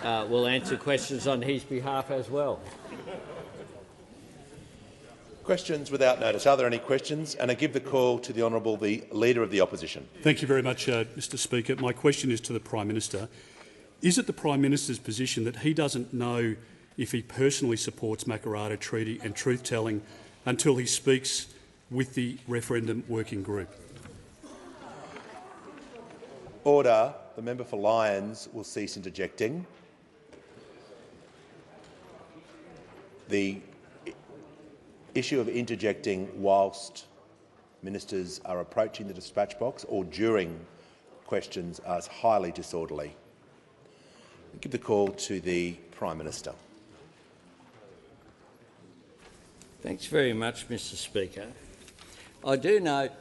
will answer questions on his behalf as well. Questions without notice. Are there any questions? And I give the call to the Honourable the Leader of the Opposition. Thank you very much, Mr Speaker. My question is to the Prime Minister. Is it the Prime Minister's position that he doesn't know if he personally supports Makarrata Treaty and truth-telling until he speaks with the referendum working group? Order. The member for Lyons will cease interjecting. The issue of interjecting whilst ministers are approaching the dispatch box or during questions is highly disorderly. I give the call to the Prime Minister. Thanks very much, Mr Speaker. I do note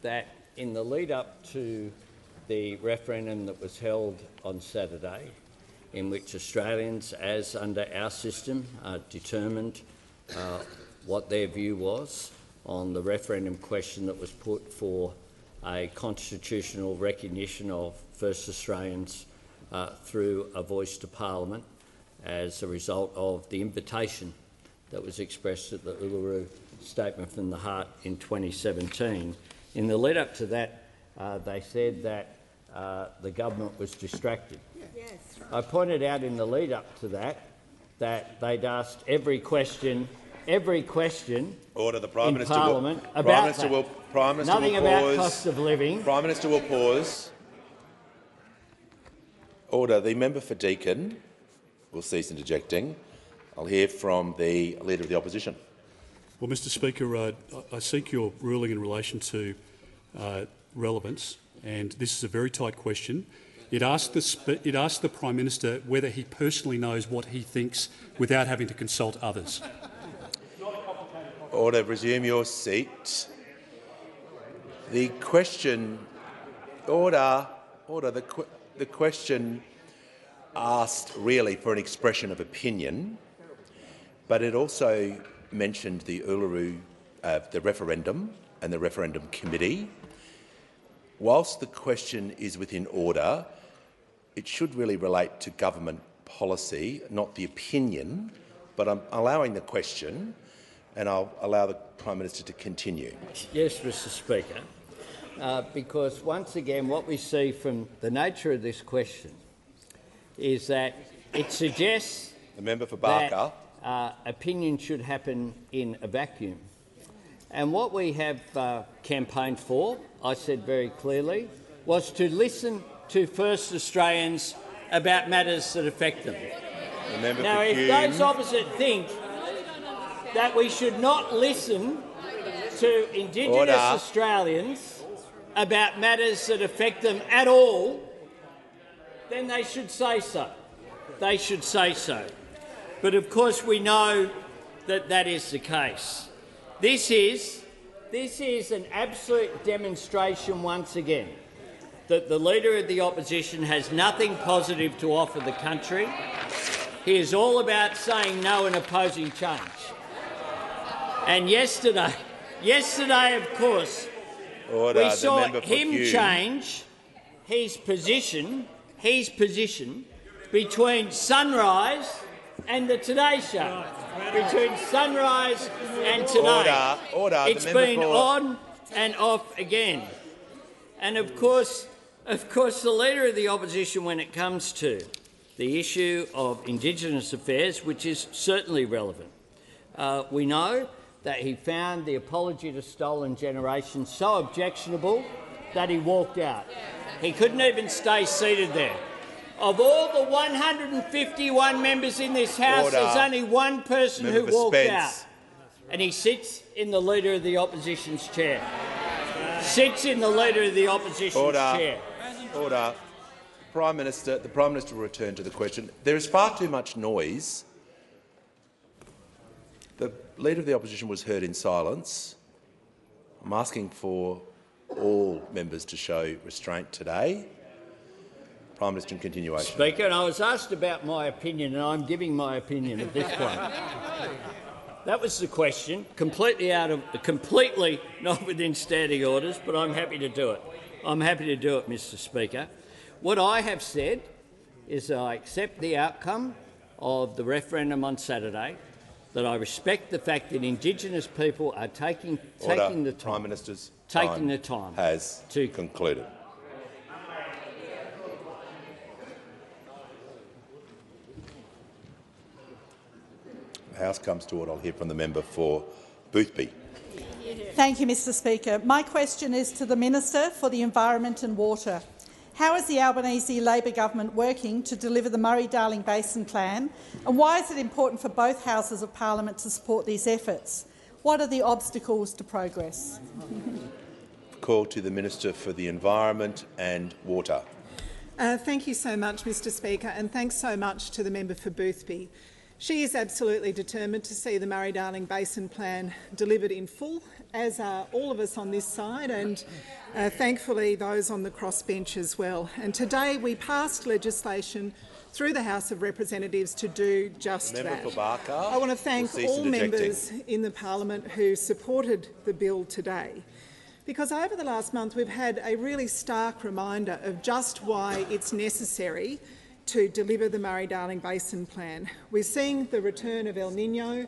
that in the lead-up to the referendum that was held on Saturday, in which Australians, as under our system, determined what their view was on the referendum question that was put for a constitutional recognition of First Australians through a voice to Parliament as a result of the invitation that was expressed at the Uluru Statement from the Heart in 2017. In the lead-up to that, they said that the government was distracted. Yes. I pointed out in the lead-up to that they'd asked every question Order. The Prime Minister Parliament will, about Prime Minister nothing will about pause. cost of living. Prime Minister will pause. Order. The member for Deakin will cease interjecting. I'll hear from the Leader of the Opposition. Well, Mr Speaker, I seek your ruling in relation to relevance, and this is a very tight question. It asked the Prime Minister whether he personally knows what he thinks without having to consult others. Order. Resume your seat. The question. Order. The question asked really for an expression of opinion, but it also mentioned the Uluru, the referendum and the referendum committee. Whilst the question is within order, it should really relate to government policy, not the opinion, but I'm allowing the question and I'll allow the Prime Minister to continue. Yes, Mr Speaker, because once again what we see from the nature of this question is that it suggests the member for Barker that opinion should happen in a vacuum. And what we have campaigned for, I said very clearly, was to listen to First Australians about matters that affect them. Now, if those opposite think that we should not listen to Indigenous Australians about matters that affect them at all, then they should say so. They should say so. But of course we know that that is the case. This is an absolute demonstration once again that the Leader of the Opposition has nothing positive to offer the country. He is all about saying no and opposing change. And yesterday, of course, we saw him change his position between Sunrise and the Today Show. Between Sunrise and Today. Order. It's been on and off again. And of course, the Leader of the Opposition, when it comes to the issue of Indigenous affairs, which is certainly relevant, we know that he found the apology to stolen generations so objectionable that he walked out. He couldn't even stay seated there. Of all the 151 members in this House, there's only one person who walked out, and he sits in the Leader of the Opposition's chair. Sits in the Leader of the Opposition's chair. Order. The Prime Minister will return to the question. There is far too much noise. The Leader of the Opposition was heard in silence. I'm asking for all members to show restraint today. Prime Minister in continuation. Speaker, and I was asked about my opinion, and I'm giving my opinion at this point. That was the question, completely not within standing orders, but I'm happy to do it. I'm happy to do it, Mr Speaker. What I have said is that I accept the outcome of the referendum on Saturday, that I respect the fact that Indigenous people are taking the time. Prime Minister's taking the time has to concluded. The House comes to order. I'll hear from the member for Boothby. Thank you, Mr Speaker. My question is to the Minister for the Environment and Water. How is the Albanese Labor government working to deliver the Murray-Darling Basin Plan, and why is it important for both houses of parliament to support these efforts? What are the obstacles to progress? Call to the Minister for the Environment and Water. Thank you so much, Mr Speaker, and thanks so much to the member for Boothby. She is absolutely determined to see the Murray-Darling Basin Plan delivered in full, as are all of us on this side and thankfully those on the crossbench as well. And today we passed legislation through the House of Representatives to do just that. For Barker, I want to thank all members in the parliament who supported the bill today, because over the last month we've had a really stark reminder of just why it's necessary to deliver the Murray-Darling Basin Plan. We're seeing the return of El Niño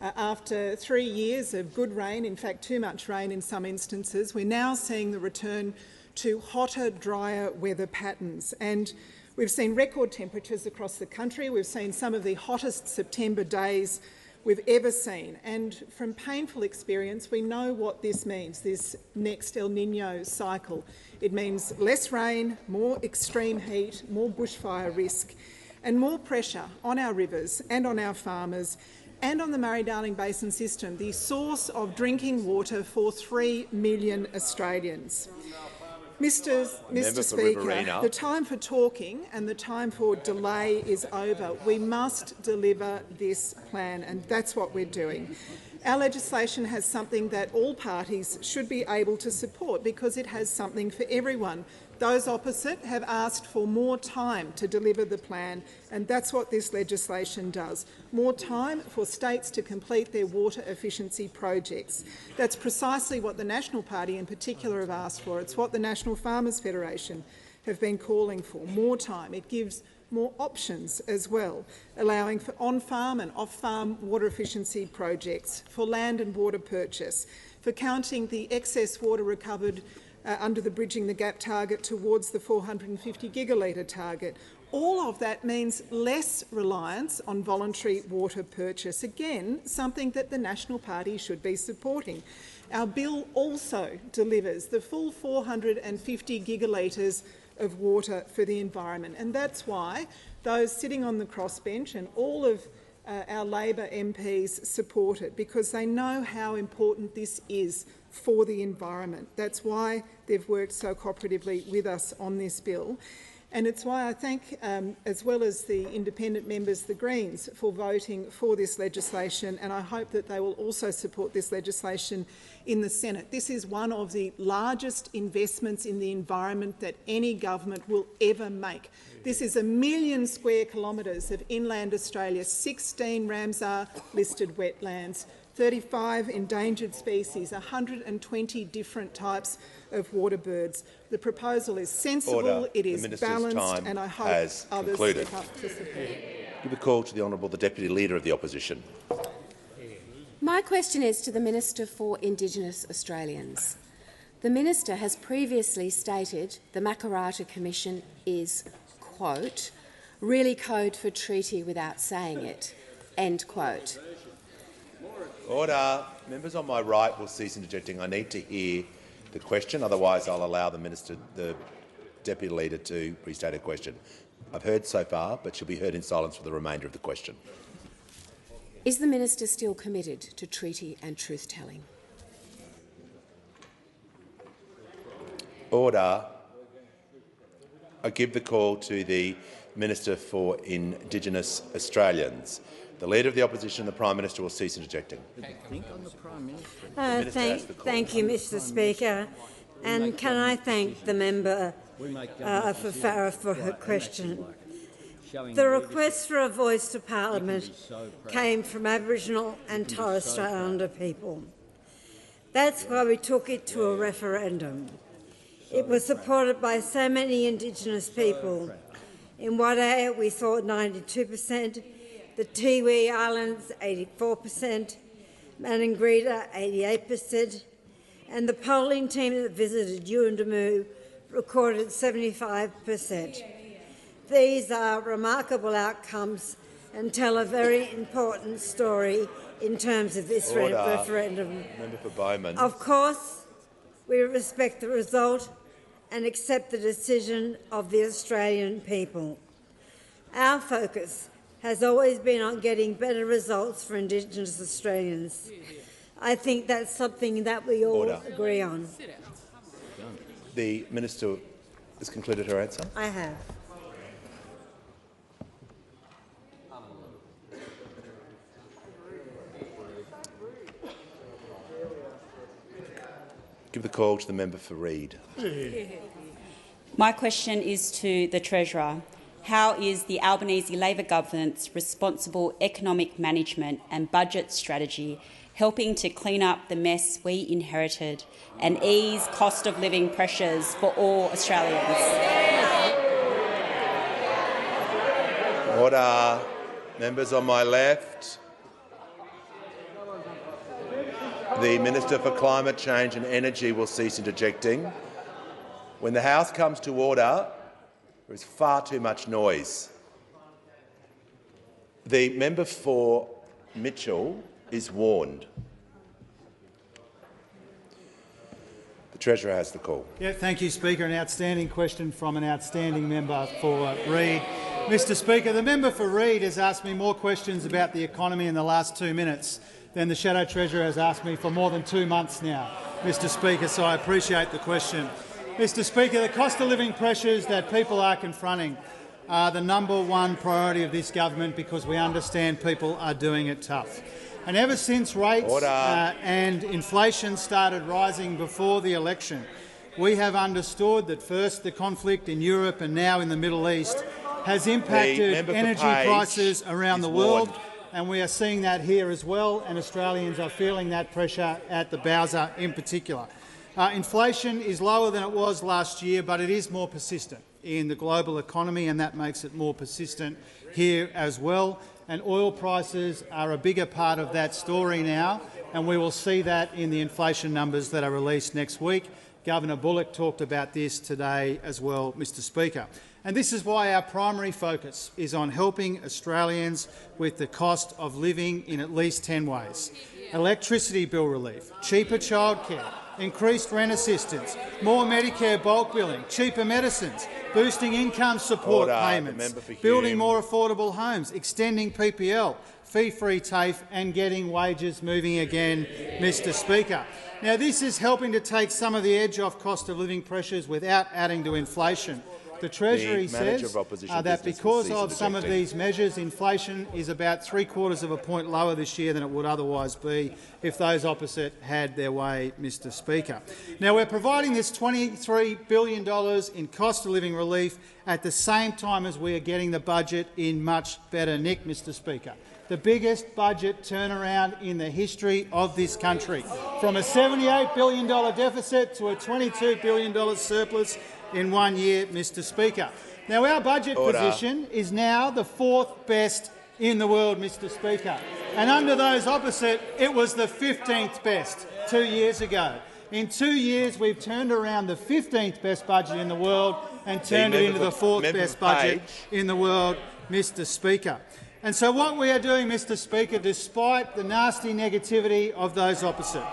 after 3 years of good rain, in fact too much rain in some instances. We're now seeing the return to hotter, drier weather patterns. And we've seen record temperatures across the country. We've seen some of the hottest September days we've ever seen. And from painful experience, we know what this means, this next El Niño cycle. It means less rain, more extreme heat, more bushfire risk, and more pressure on our rivers and on our farmers and on the Murray-Darling Basin system, the source of drinking water for 3 million Australians. Mr Speaker, the time for talking and the time for delay is over. We must deliver this plan, and that's what we're doing. Our legislation has something that all parties should be able to support because it has something for everyone. Those opposite have asked for more time to deliver the plan, and that's what this legislation does. More time for states to complete their water efficiency projects. That's precisely what the National Party in particular have asked for. It's what the National Farmers Federation have been calling for. More time. It gives more options as well, allowing for on-farm and off-farm water efficiency projects, for land and water purchase, for counting the excess water recovered under the Bridging the Gap target towards the 450 gigalitre target. All of that means less reliance on voluntary water purchase. Again, something that the National Party should be supporting. Our bill also delivers the full 450 gigalitres of water for the environment, and that's why those sitting on the crossbench and all of our Labor MPs support it, because they know how important this is for the environment. That's why they've worked so cooperatively with us on this bill. And it's why I thank, as well as the independent members, the Greens, for voting for this legislation, and I hope that they will also support this legislation in the Senate. This is one of the largest investments in the environment that any government will ever make. This is 1 million square kilometres of inland Australia, 16 Ramsar-listed wetlands, 35 endangered species, 120 different types of water birds. The proposal is sensible, it is balanced, and I hope others step up to support it. Give a call to the Honourable the Deputy Leader of the Opposition. My question is to the Minister for Indigenous Australians. The Minister has previously stated the Makarrata Commission is, quote, really code for treaty without saying it, end quote. Order. Members on my right will cease interjecting. I need to hear the question, otherwise I'll allow the Deputy Leader to restate a question. I've heard so far, but she'll be heard in silence for the remainder of the question. Is the Minister still committed to treaty and truth-telling? Order. I give the call to the Minister for Indigenous Australians. The Leader of the Opposition, the Prime Minister, will cease interjecting. Thank you, Mr Speaker. And can I thank the member for Farah for her question. The request for a voice to Parliament came from Aboriginal and Torres Strait Islander people. That's why we took it to a referendum. It was supported by so many Indigenous people, In Waiea, we saw 92%, the Tiwi Islands 84%, Maningrida 88%, and the polling team that visited Yuendamu recorded 75%. These are remarkable outcomes and tell a very important story in terms of this referendum. Member for Bowman. Of course, we respect the result and accept the decision of the Australian people. Our focus has always been on getting better results for Indigenous Australians. I think that's something that we all agree on. The Minister has concluded her answer. I have. Give the call to the member for Reid. My question is to the Treasurer. How is the Albanese Labor government's responsible economic management and budget strategy helping to clean up the mess we inherited and ease cost of living pressures for all Australians? Order. Members on my left. The Minister for Climate Change and Energy will cease interjecting. When the House comes to order, there is far too much noise. The member for Mitchell is warned. The Treasurer has the call. Thank you, Speaker. An outstanding question from an outstanding member for Reid. Mr Speaker, the member for Reid has asked me more questions about the economy in the last 2 minutes than the Shadow Treasurer has asked me for more than 2 months now, Mr Speaker, so I appreciate the question. Mr Speaker, the cost of living pressures that people are confronting are the #1 priority of this government because we understand people are doing it tough. And ever since rates and inflation started rising before the election, we have understood that first the conflict in Europe and now in the Middle East has impacted energy prices around the world, and we are seeing that here as well, and Australians are feeling that pressure at the Bowser in particular. Inflation is lower than it was last year, but it is more persistent in the global economy, and that makes it more persistent here as well. And oil prices are a bigger part of that story now, and we will see that in the inflation numbers that are released next week. Governor Bullock talked about this today as well, Mr Speaker. And this is why our primary focus is on helping Australians with the cost of living in at least 10 ways. Electricity bill relief, cheaper childcare, increased rent assistance, more Medicare bulk billing, cheaper medicines, boosting income support payments, building more affordable homes, extending PPL, fee-free TAFE and getting wages moving again, Mr Speaker. Now, this is helping to take some of the edge off cost of living pressures without adding to inflation. The Treasury says that because of some of these measures, inflation is about 3/4 of a point lower this year than it would otherwise be if those opposite had their way, Mr Speaker. Now, we're providing this $23 billion in cost of living relief at the same time as we are getting the budget in much better nick, Mr Speaker. The biggest budget turnaround in the history of this country, from a $78 billion deficit to a $22 billion surplus in 1 year, Mr Speaker. Now, our budget position is now the 4th best in the world, Mr Speaker. And under those opposite, it was the 15th best 2 years ago. In 2 years, we've turned around the 15th best budget in the world and turned it into the 4th best budget in the world, Mr Speaker. And so what we are doing, Mr Speaker, despite the nasty negativity of those opposite,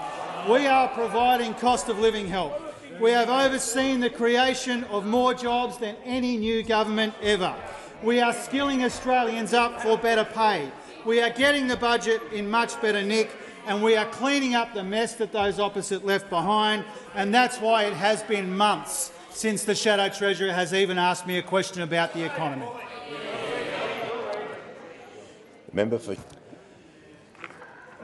we are providing cost of living help. We have overseen the creation of more jobs than any new government ever. We are skilling Australians up for better pay. We are getting the budget in much better nick, and we are cleaning up the mess that those opposite left behind, and that's why it has been months since the Shadow Treasurer has even asked me a question about the economy. Member for... I'm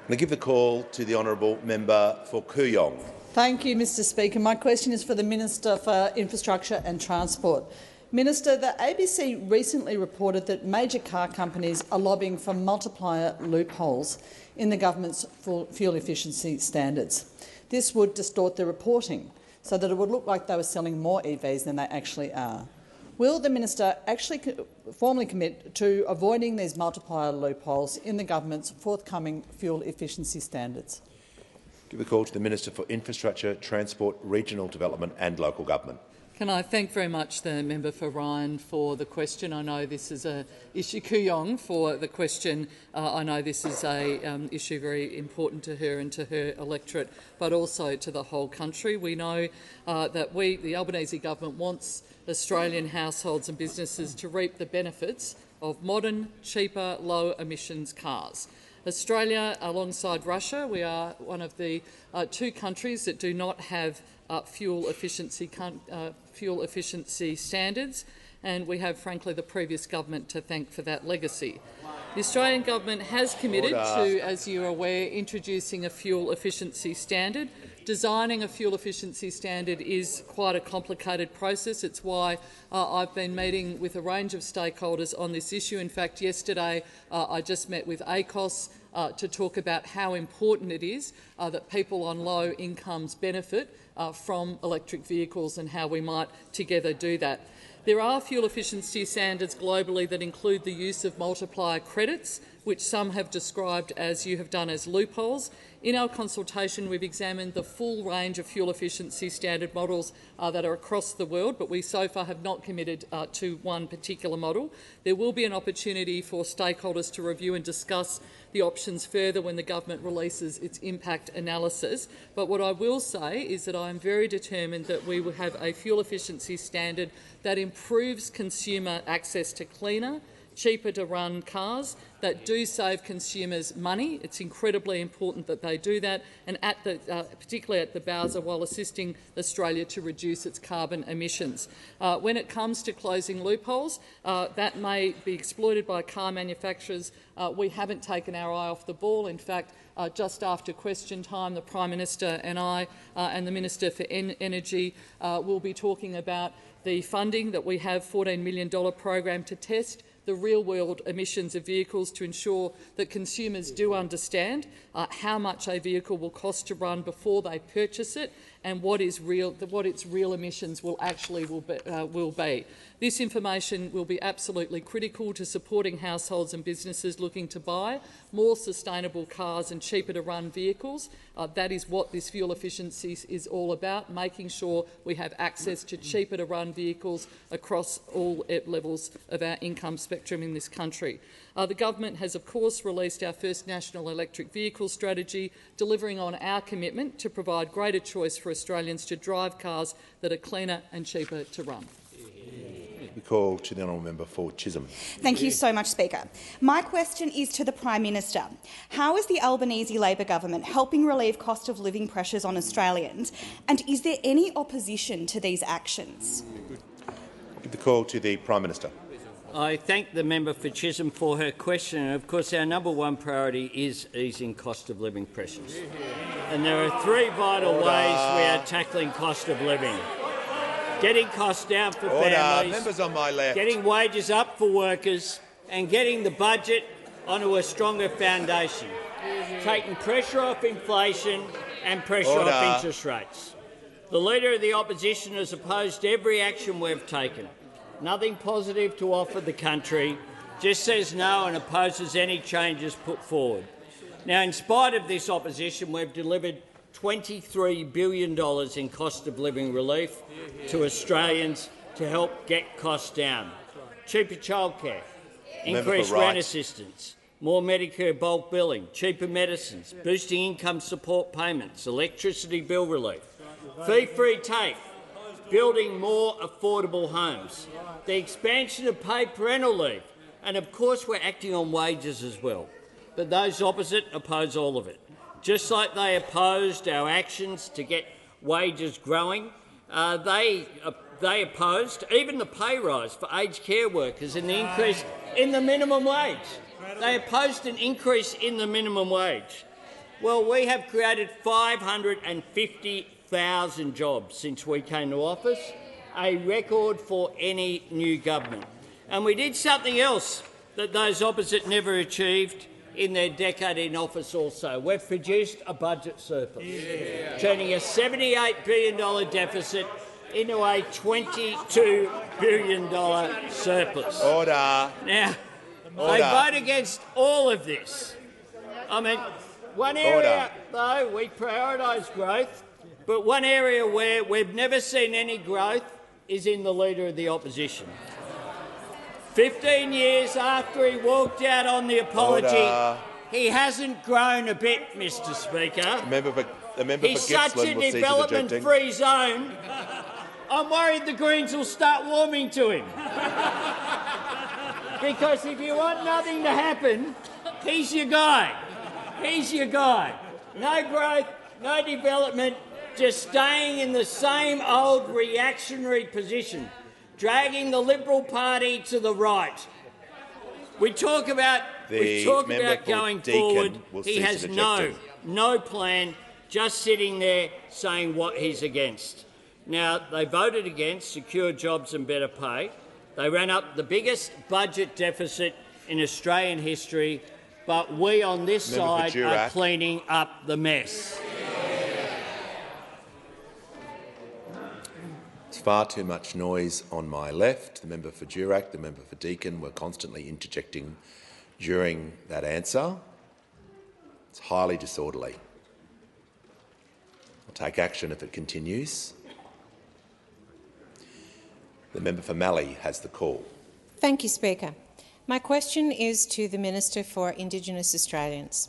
going to give the call to the honourable member for Kooyong. Thank you, Mr Speaker. My question is for the Minister for Infrastructure and Transport. Minister, the ABC recently reported that major car companies are lobbying for multiplier loopholes in the government's fuel efficiency standards. This would distort the reporting so that it would look like they were selling more EVs than they actually are. Will the minister actually formally commit to avoiding these multiplier loopholes in the government's forthcoming fuel efficiency standards? Give the call to the Minister for Infrastructure, Transport, Regional Development and Local Government. Can I thank very much the member for Ryan for the question. I know this is a issue. Kooyong for the question. I know this is a issue very important to her and to her electorate, but also to the whole country. We know that the Albanese government, wants Australian households and businesses to reap the benefits of modern, cheaper, low-emissions cars. Australia, alongside Russia, we are one of the 2 countries that do not have fuel efficiency standards, and we have, frankly, the previous government to thank for that legacy. The Australian government has committed to, as you are aware, introducing a fuel efficiency standard. Designing a fuel efficiency standard is quite a complicated process. It's why I've been meeting with a range of stakeholders on this issue. In fact, yesterday I just met with ACOS to talk about how important it is that people on low incomes benefit from electric vehicles and how we might together do that. There are fuel efficiency standards globally that include the use of multiplier credits, which some have described, as you have done, as loopholes. In our consultation, we've examined the full range of fuel efficiency standard models that are across the world, but we so far have not committed to one particular model. There will be an opportunity for stakeholders to review and discuss the options further when the government releases its impact analysis. But what I will say is that I am very determined that we will have a fuel efficiency standard that improves consumer access to cleaner, cheaper to run cars that do save consumers money. It's incredibly important that they do that, and particularly at the Bowser, while assisting Australia to reduce its carbon emissions. When it comes to closing loopholes that may be exploited by car manufacturers, we haven't taken our eye off the ball. In fact, just after question time, the Prime Minister and I and the Minister for Energy will be talking about the funding that we have, $14 million program to test the real-world emissions of vehicles to ensure that consumers do understand how much a vehicle will cost to run before they purchase it and what its real emissions will be. This information will be absolutely critical to supporting households and businesses looking to buy more sustainable cars and cheaper to run vehicles. That is what this fuel efficiency is all about, making sure we have access to cheaper to run vehicles across all levels of our income spectrum in this country. The government has, of course, released our first national electric vehicle strategy, delivering on our commitment to provide greater choice for Australians to drive cars that are cleaner and cheaper to run. We call to the honourable member for Chisholm. Thank you so much, Speaker. My question is to the Prime Minister. How is the Albanese Labor government helping relieve cost of living pressures on Australians, and is there any opposition to these actions? Give the call to the Prime Minister. I thank the member for Chisholm for her question. And of course, our number one priority is easing cost of living pressures. And there are 3 vital ways we are tackling cost of living. Getting costs down for families, members on my left, getting wages up for workers, and getting the budget onto a stronger foundation, taking pressure off inflation and pressure off interest rates. The Leader of the Opposition has opposed every action we've taken. Nothing positive to offer the country, just says no and opposes any changes put forward. Now, in spite of this opposition, we've delivered $23 billion in cost of living relief to Australians to help get costs down. Cheaper childcare, increased rent assistance, more Medicare bulk billing, cheaper medicines, boosting income support payments, electricity bill relief, fee-free TAFE, building more affordable homes, the expansion of paid parental leave, and of course we're acting on wages as well. But those opposite oppose all of it. Just like they opposed our actions to get wages growing, they opposed even the pay rise for aged care workers and the increase in the minimum wage. They opposed an increase in the minimum wage. Well, we have created 550,000 jobs since we came to office, a record for any new government. And we did something else that those opposite never achieved in their decade in office also. We've produced a budget surplus, turning a $78 billion deficit into a $22 billion surplus. Order. Now, Order. they vote against all of this. I mean, one area, though, we prioritise growth, but one area where we've never seen any growth is in the Leader of the Opposition. 15 years after he walked out on the apology, he hasn't grown a bit, Mr Speaker. The member He's for such a Gippsland will cease development-free zone, I'm worried the Greens will start warming to him. Because if you want nothing to happen, he's your guy. He's your guy. No growth, no development, just staying in the same old reactionary position, dragging the Liberal Party to the right. We talk about going forward. He has no plan, just sitting there saying what he's against. Now, they voted against secure jobs and better pay. They ran up the biggest budget deficit in Australian history, but we on this side are cleaning up the mess. It's far too much noise on my left. The member for Durack, the member for Deakin were constantly interjecting during that answer. It's highly disorderly. I'll take action if it continues. The member for Mallee has the call. Thank you, Speaker. My question is to the Minister for Indigenous Australians.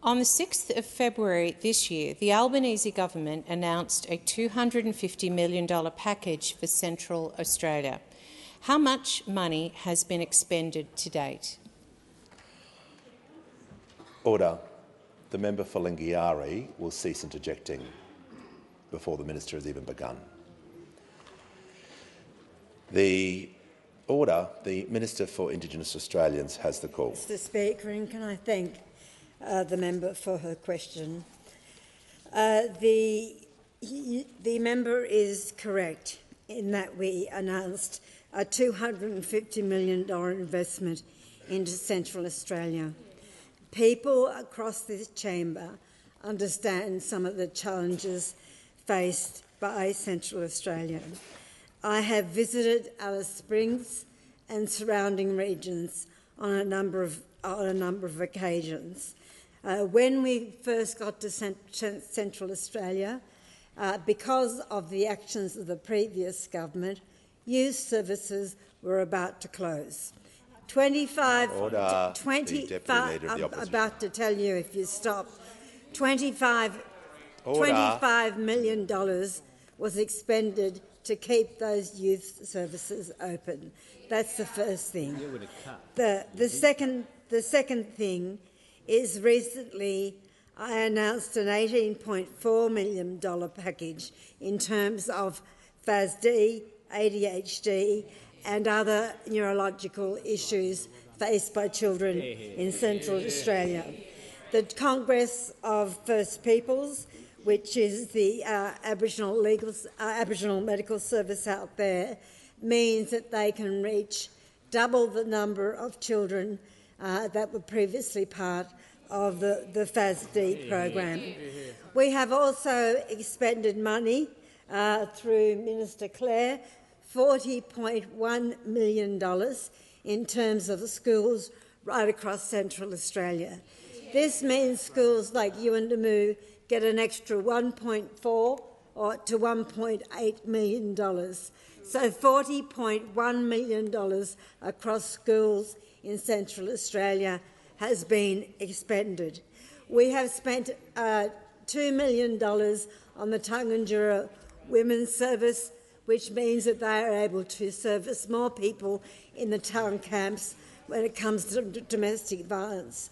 On the 6th of February this year, the Albanese government announced a $250 million package for Central Australia. How much money has been expended to date? Order. The member for Lingiari will cease interjecting before the minister has even begun. The Minister for Indigenous Australians has the call. Mr Speaker, and can I thank the member for her question. The member is correct in that we announced a $250 million investment into Central Australia. People across this chamber understand some of the challenges faced by Central Australia. I have visited Alice Springs and surrounding regions on a number of occasions. When we first got to Central Australia, because of the actions of the previous government, youth services were about to close. 25 I'm about to tell you if you stop. $25 million was expended to keep those youth services open. That's the first thing. The second thing is recently I announced an $18.4 million package in terms of FASD, ADHD and other neurological issues faced by children in Central Australia. The Congress of First Peoples, which is the Aboriginal Medical Service out there, means that they can reach double the number of children that were previously part of the FASD program. We have also expended money through Minister Clare, $40.1 million in terms of the schools right across Central Australia. This means schools like Yuendamu get an extra $1.4 to $1.8 million. So $40.1 million across schools in Central Australia has been expended. We have spent $2 million on the Tangentyere Women's Service, which means that they are able to service more people in the town camps when it comes to domestic violence.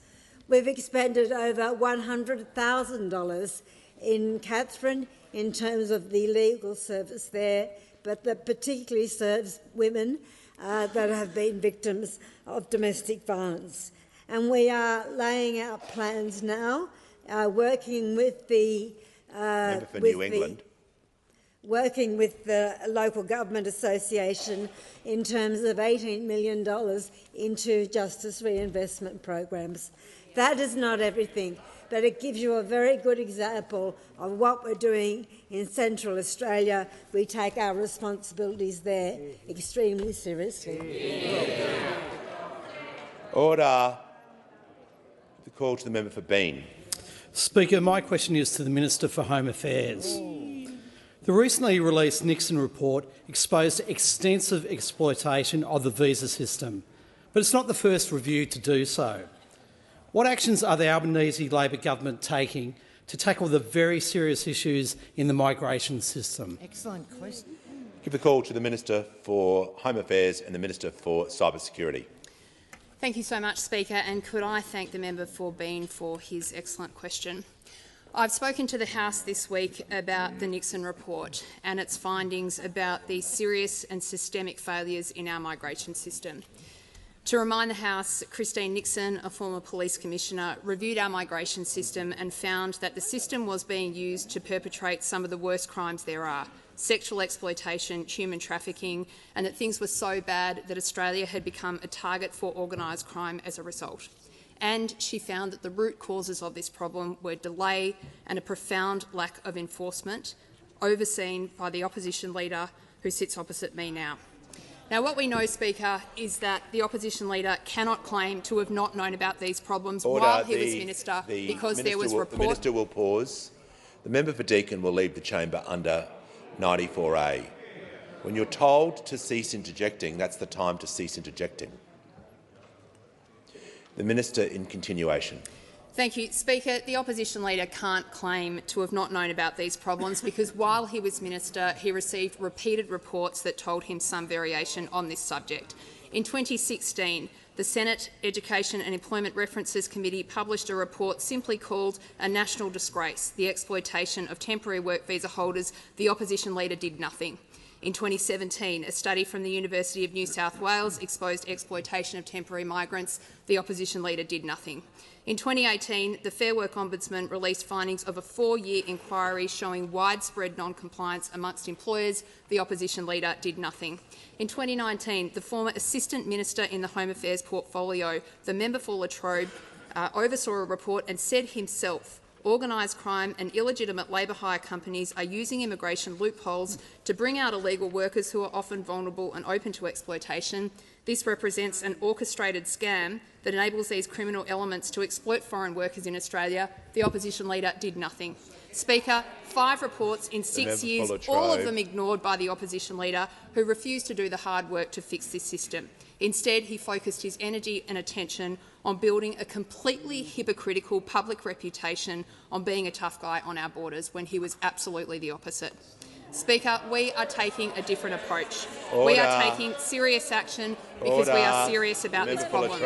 We've expended over $100,000 in Katherine in terms of the legal service there, but that particularly serves women that have been victims of domestic violence. And we are laying out plans now, working with the... Member for New England. working with the local government association in terms of $18 million into justice reinvestment programs. That is not everything, but it gives you a very good example of what we're doing in Central Australia. We take our responsibilities there extremely seriously. Order. The call to the member for Bean. Speaker, my question is to the Minister for Home Affairs. The recently released Nixon report exposed extensive exploitation of the visa system, but it's not the first review to do so. What actions are the Albanese Labor government taking to tackle the very serious issues in the migration system? Excellent question. Give the call to the Minister for Home Affairs and the Minister for Cyber Security. Thank you so much, Speaker, and could I thank the member for Bean for his excellent question. I've spoken to the House this week about the Nixon report and its findings about the serious and systemic failures in our migration system. To remind the House, Christine Nixon, a former police commissioner, reviewed our migration system and found that the system was being used to perpetrate some of the worst crimes there are: sexual exploitation, human trafficking, and that things were so bad that Australia had become a target for organised crime as a result. And she found that the root causes of this problem were delay and a profound lack of enforcement, overseen by the opposition leader who sits opposite me now. Now, what we know, Speaker, is that the opposition leader cannot claim to have not known about these problems while he was minister, because there was report. The minister will pause. The member for Deakin will leave the chamber under 94A. When you're told to cease interjecting, that's the time to cease interjecting. The minister in continuation. Thank you, Speaker. The opposition leader can't claim to have not known about these problems because while he was minister, he received repeated reports that told him some variation on this subject. In 2016, the Senate Education and Employment References Committee published a report simply called "A National Disgrace: The Exploitation of Temporary Work Visa Holders." The opposition leader did nothing. In 2017, a study from the University of New South Wales exposed exploitation of temporary migrants. The opposition leader did nothing. In 2018, the Fair Work Ombudsman released findings of a 4-year inquiry showing widespread non-compliance amongst employers. The opposition leader did nothing. In 2019, the former Assistant Minister in the Home Affairs portfolio, the member for Latrobe, oversaw a report and said himself, organised crime and illegitimate labour hire companies are using immigration loopholes to bring out illegal workers who are often vulnerable and open to exploitation. This represents an orchestrated scam that enables these criminal elements to exploit foreign workers in Australia. The opposition leader did nothing. Speaker, 5 reports in 6 years, all of them ignored by the opposition leader, who refused to do the hard work to fix this system. Instead, he focused his energy and attention on building a completely hypocritical public reputation on being a tough guy on our borders when he was absolutely the opposite. Speaker, we are taking a different approach. Order. We are taking serious action because we are serious about this problem.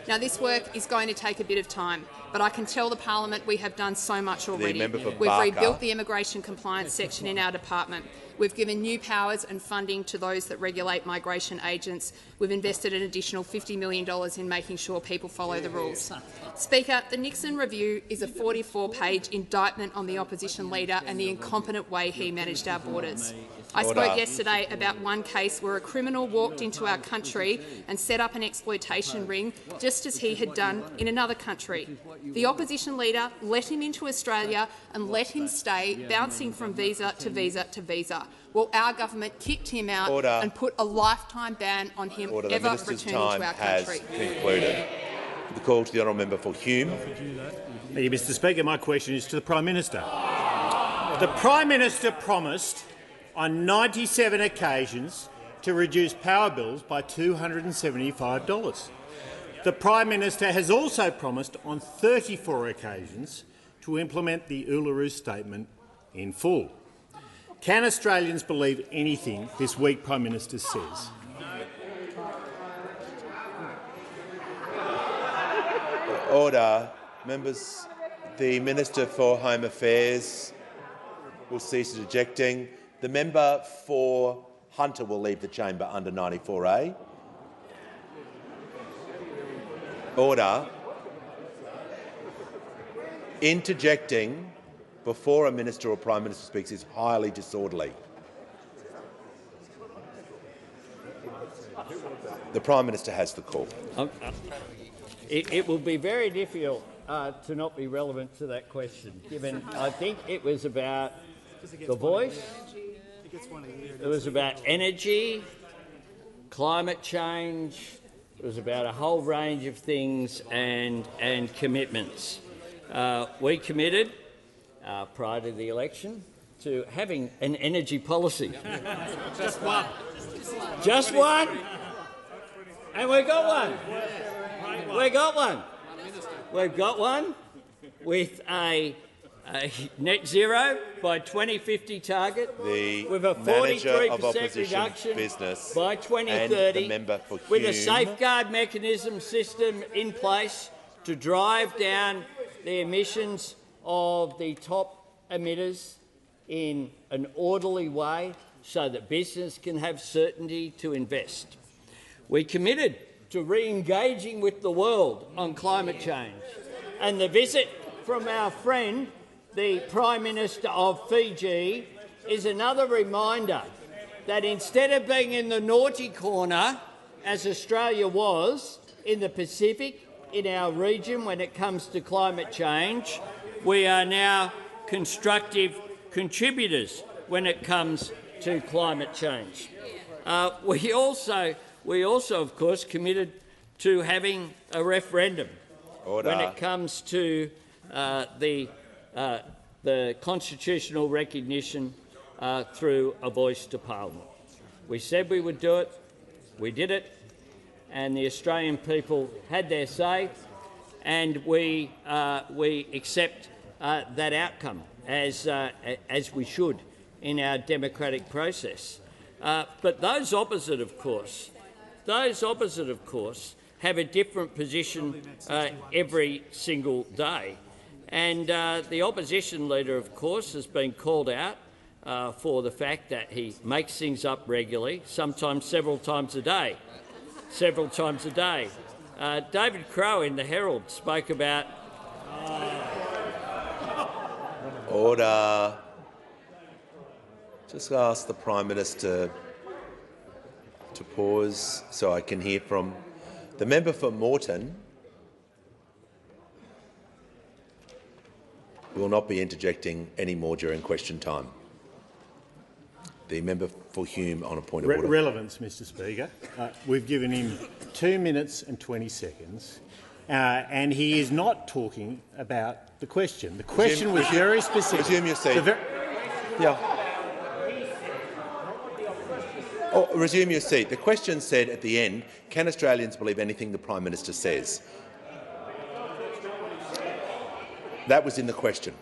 Now, this work is going to take a bit of time, but I can tell the parliament we have done so much already. We've rebuilt the immigration compliance section in our department. We've given new powers and funding to those that regulate migration agents. We've invested an additional $50 million in making sure people follow the rules. Speaker, the Nixon review is a 44-page indictment on the opposition leader and the incompetent way he managed our borders. I spoke yesterday about one case where a criminal walked into our country and set up an exploitation ring, just as he had done in another country. The opposition leader let him into Australia and let him stay, bouncing from visa to visa to visa. Well, our government kicked him out and put a lifetime ban on him ever returning to our country. Concluded. The call to the honourable member for Hume. Thank you, Mr. Speaker. My question is to the Prime Minister. The Prime Minister promised on 97 occasions to reduce power bills by $275. The Prime Minister has also promised on 34 occasions to implement the Uluru Statement in full. Can Australians believe anything this week Prime Minister says? Order. Members, the Minister for Home Affairs will cease interjecting. The member for Hunter will leave the chamber under 94A. Order. Interjecting before a minister or Prime Minister speaks is highly disorderly. The Prime Minister has the call. It will be very difficult to not be relevant to that question, given I think it was about the voice, it was about energy, climate change, it was about a whole range of things and commitments. We committed prior to the election to having an energy policy. Just one. Just one? And we got one. We got one. We've got one with a net zero by 2050 target, with a 43% reduction business by 2030, the member for with a Hume. safeguard mechanism system in place to drive down the emissions of the top emitters in an orderly way so that business can have certainty to invest. We committed to re-engaging with the world on climate change, and the visit from our friend, the Prime Minister of Fiji, is another reminder that instead of being in the naughty corner, as Australia was in the Pacific, in our region when it comes to climate change, we are now constructive contributors when it comes to climate change. We also, of course, committed to having a referendum when it comes to the constitutional recognition through a voice to Parliament. We said we would do it, we did it, and the Australian people had their say, and we accept that outcome as we should in our democratic process. But those opposite, of course, have a different position every single day. And the opposition leader, of course, has been called out for the fact that he makes things up regularly, sometimes several times a day. David Crowe in the Herald spoke about... Order. Just ask the Prime Minister to pause so I can hear from the member for Moreton. Will not be interjecting any more during question time. The member for Hume on a point of order. Relevance, Mr Speaker. We've given him 2 minutes and 20 seconds, and he is not talking about the question. The question was very specific. Resume your seat. Resume your seat. The question said at the end, can Australians believe anything the Prime Minister says? That was in the question.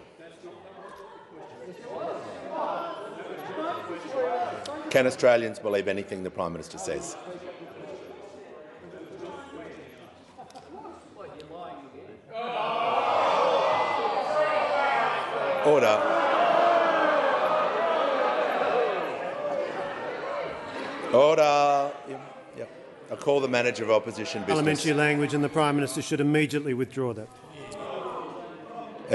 Can Australians believe anything the Prime Minister says? Order. Order. Yep. I call the Manager of Opposition Business. Parliamentary language, and the Prime Minister should immediately withdraw that.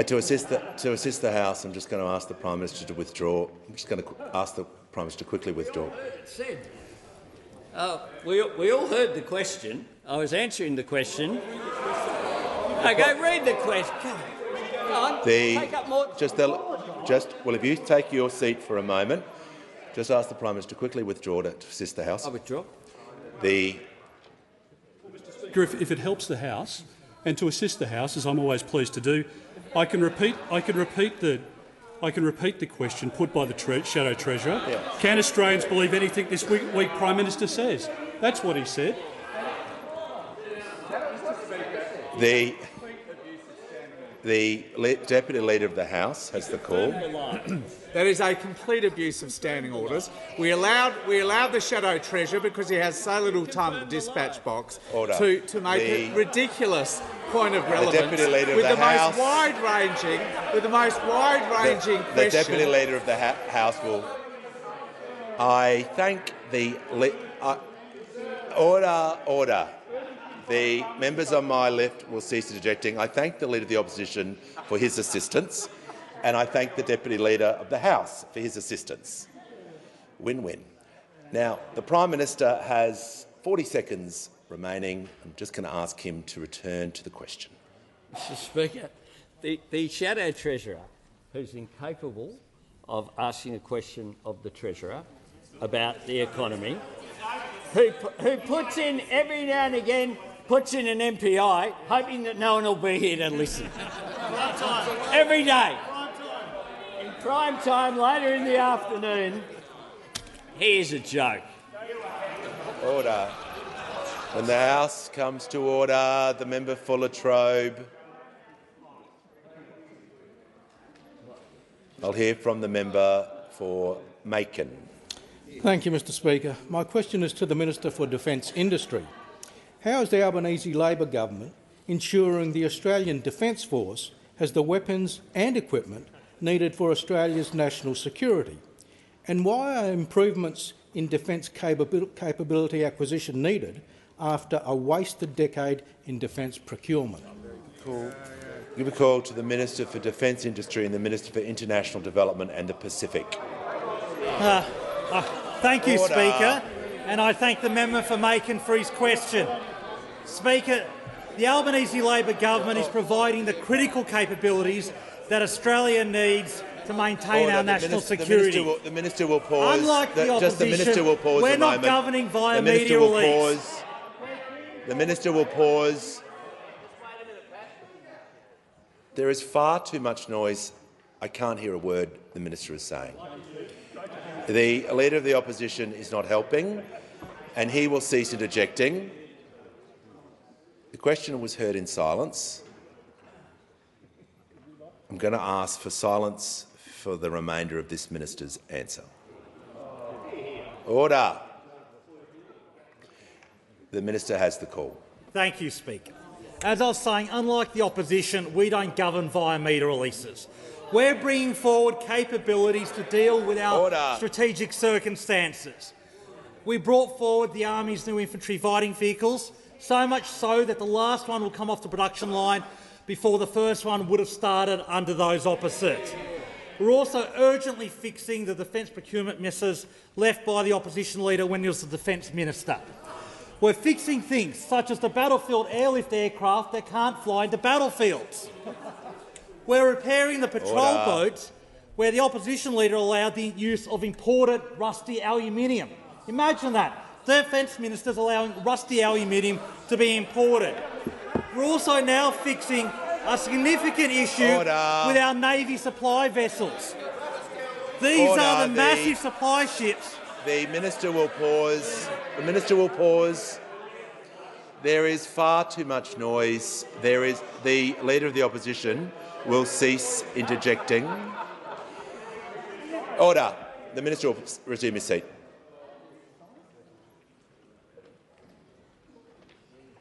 To assist the House, I'm just going to ask the Prime Minister to withdraw. I'm just going to ask the Prime Minister to quickly withdraw. We all heard the question. I was answering the question. Okay, read the question. Go on. Take up more. Well, if you take your seat for a moment, just ask the Prime Minister to quickly withdraw to assist the House. I withdraw. If it helps the House, and to assist the House, as I'm always pleased to do, I can repeat the question put by the Shadow Treasurer. Yeah. Can Australians believe anything this week Prime Minister says? That's what he said. The Deputy Leader of the House has the call. That is a complete abuse of standing orders. We allowed the Shadow Treasurer, because he has so little time at the dispatch box, to make a ridiculous point of relevance the Deputy Leader of the House, with the most wide-ranging question. The Deputy Leader of the House will. I thank the order. The members on my left will cease interjecting. I thank the Leader of the Opposition for his assistance, and I thank the Deputy Leader of the House for his assistance. Win-win. Now, the Prime Minister has 40 seconds remaining. I'm just going to ask him to return to the question. Mr Speaker, the Shadow Treasurer, who's incapable of asking a question of the Treasurer about the economy, who puts in every now and again puts in an MPI, hoping that no one will be here to listen. Every day. In prime time, later in the afternoon, he is a joke. Order. When the House comes to order, the member for Latrobe. I'll hear from the member for Macon. Thank you, Mr Speaker. My question is to the Minister for Defence Industry. How is the Albanese Labor government ensuring the Australian Defence Force has the weapons and equipment needed for Australia's national security? And why are improvements in defence capability acquisition needed after a wasted decade in defence procurement? Give a call to the Minister for Defence Industry and the Minister for International Development and the Pacific. Thank you, Order. Speaker, and I thank the member for Macon for his question. Speaker, the Albanese Labor government is providing the critical capabilities that Australia needs to maintain our national security. The minister will pause. Unlike the opposition, just the minister will pause we're a not moment. governing via the minister media will release. Pause. The minister will pause. There is far too much noise. I can't hear a word the minister is saying. The Leader of the Opposition is not helping, and he will cease interjecting. The question was heard in silence. I'm going to ask for silence for the remainder of this minister's answer. Order. The minister has the call. Thank you, Speaker. As I was saying, unlike the opposition, we don't govern via media releases. We're bringing forward capabilities to deal with our strategic circumstances. We brought forward the Army's new infantry fighting vehicles, so much so that the last one will come off the production line before the first one would have started under those opposites. We're also urgently fixing the defence procurement misses left by the opposition leader when he was the Defence Minister. We're fixing things such as the battlefield airlift aircraft that can't fly into battlefields. We're repairing the patrol boats where the opposition leader allowed the use of imported rusty aluminium. Imagine that. The Defence Minister's allowing rusty aluminium to be imported. We're also now fixing a significant issue with our Navy supply vessels. These are the massive supply ships. The minister will pause. The minister will pause. There is far too much noise. The Leader of the Opposition will cease interjecting. Order. The minister will resume his seat.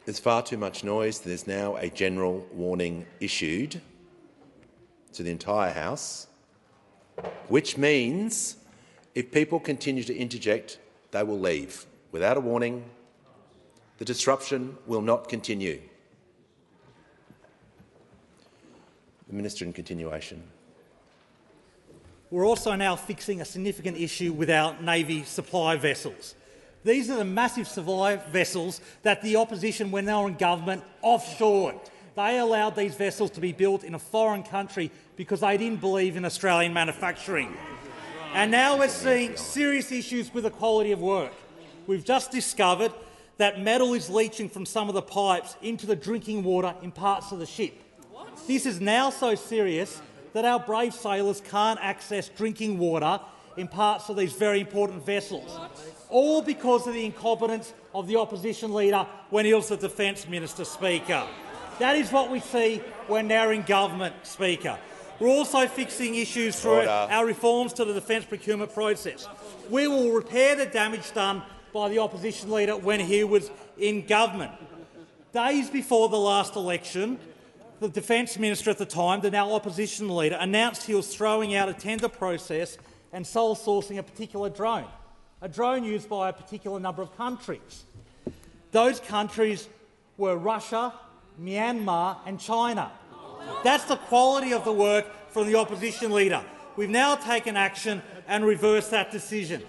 There's far too much noise. There's now a general warning issued to the entire House, which means if people continue to interject, they will leave. Without a warning, the disruption will not continue. The Minister in continuation. We're also now fixing a significant issue with our Navy supply vessels. These are the massive supply vessels that the opposition, when they were in government, offshored. They allowed these vessels to be built in a foreign country because they didn't believe in Australian manufacturing. And now we're seeing serious issues with the quality of work. We've just discovered that metal is leaching from some of the pipes into the drinking water in parts of the ship. This is now so serious that our brave sailors can't access drinking water in parts of these very important vessels, all because of the incompetence of the opposition leader when he was the Defence Minister, Speaker. That is what we see when they're in government, Speaker. We're also fixing issues through our reforms to the defence procurement process. We will repair the damage done by the opposition leader when he was in government. Days before the last election, the Defence Minister at the time, the now opposition leader, announced he was throwing out a tender process and sole sourcing a particular drone used by a particular number of countries. Those countries were Russia, Myanmar and China. That's the quality of the work from the opposition leader. We've now taken action and reversed that decision.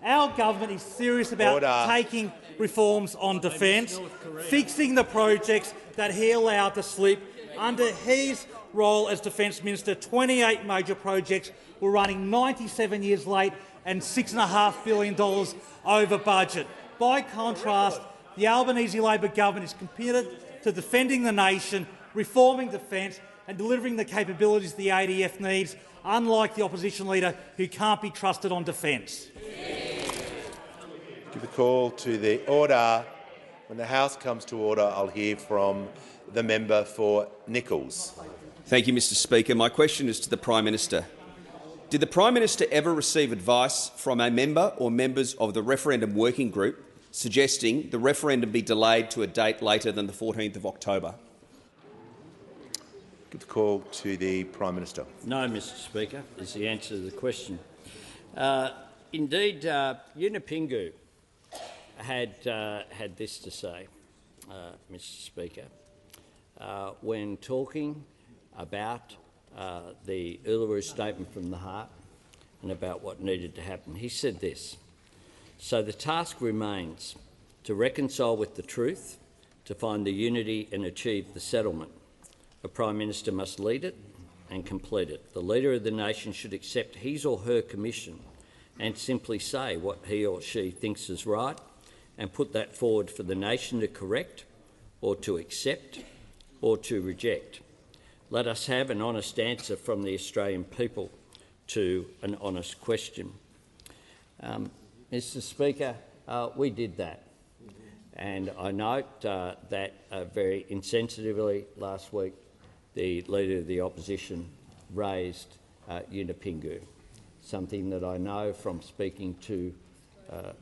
Our government is serious about taking reforms on defence, fixing the projects that he allowed to slip. Under his role as Defence Minister, 28 major projects were running 97 years late and $6.5 billion over budget. By contrast, the Albanese Labor government is committed to defending the nation, reforming defence and delivering the capabilities the ADF needs, unlike the opposition leader who can't be trusted on defence. Give the call to the order. When the House comes to order, I'll hear from the member for Nichols. Thank you, Mr Speaker. My question is to the Prime Minister. Did the Prime Minister ever receive advice from a member or members of the referendum working group suggesting the referendum be delayed to a date later than the 14th of October? Give the call to the Prime Minister. No, Mr Speaker, is the answer to the question. Indeed, Yunupingu had this to say, Mr Speaker, when talking about the Uluru Statement from the Heart and about what needed to happen. He said this: "So the task remains to reconcile with the truth, to find the unity and achieve the settlement. A Prime Minister must lead it and complete it. The leader of the nation should accept his or her commission and simply say what he or she thinks is right and put that forward for the nation to correct or to accept or to reject. Let us have an honest answer from the Australian people to an honest question." Mr Speaker, we did that. And I note that very insensitively last week the Leader of the Opposition raised Yunupingu, something that I know from speaking to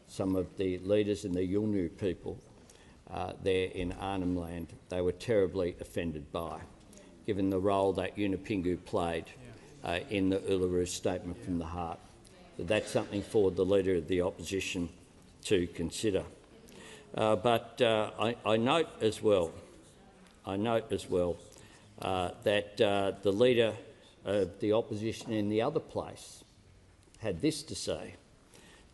some of the leaders in the Yolngu people there in Arnhem Land. They were terribly offended by, given the role that Yunupingu played in the Uluru Statement from the Heart. So that's something for the Leader of the Opposition to consider. But I note as well, that the Leader of the Opposition in the other place had this to say: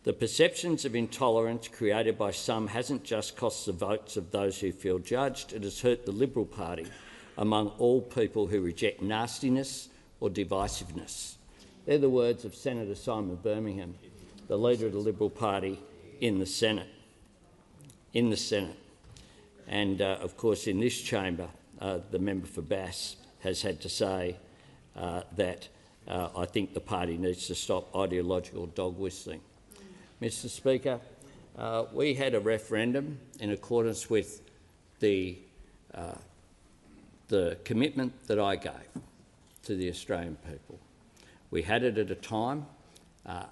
"The perceptions of intolerance created by some hasn't just cost the votes of those who feel judged, it has hurt the Liberal Party among all people who reject nastiness or divisiveness." They're the words of Senator Simon Birmingham, the Leader of the Liberal Party in the Senate. And, of course, in this chamber, the member for Bass has had to say that I think the party needs to stop ideological dog whistling. Mr Speaker, we had a referendum in accordance with the commitment that I gave to the Australian people. We had it at a time,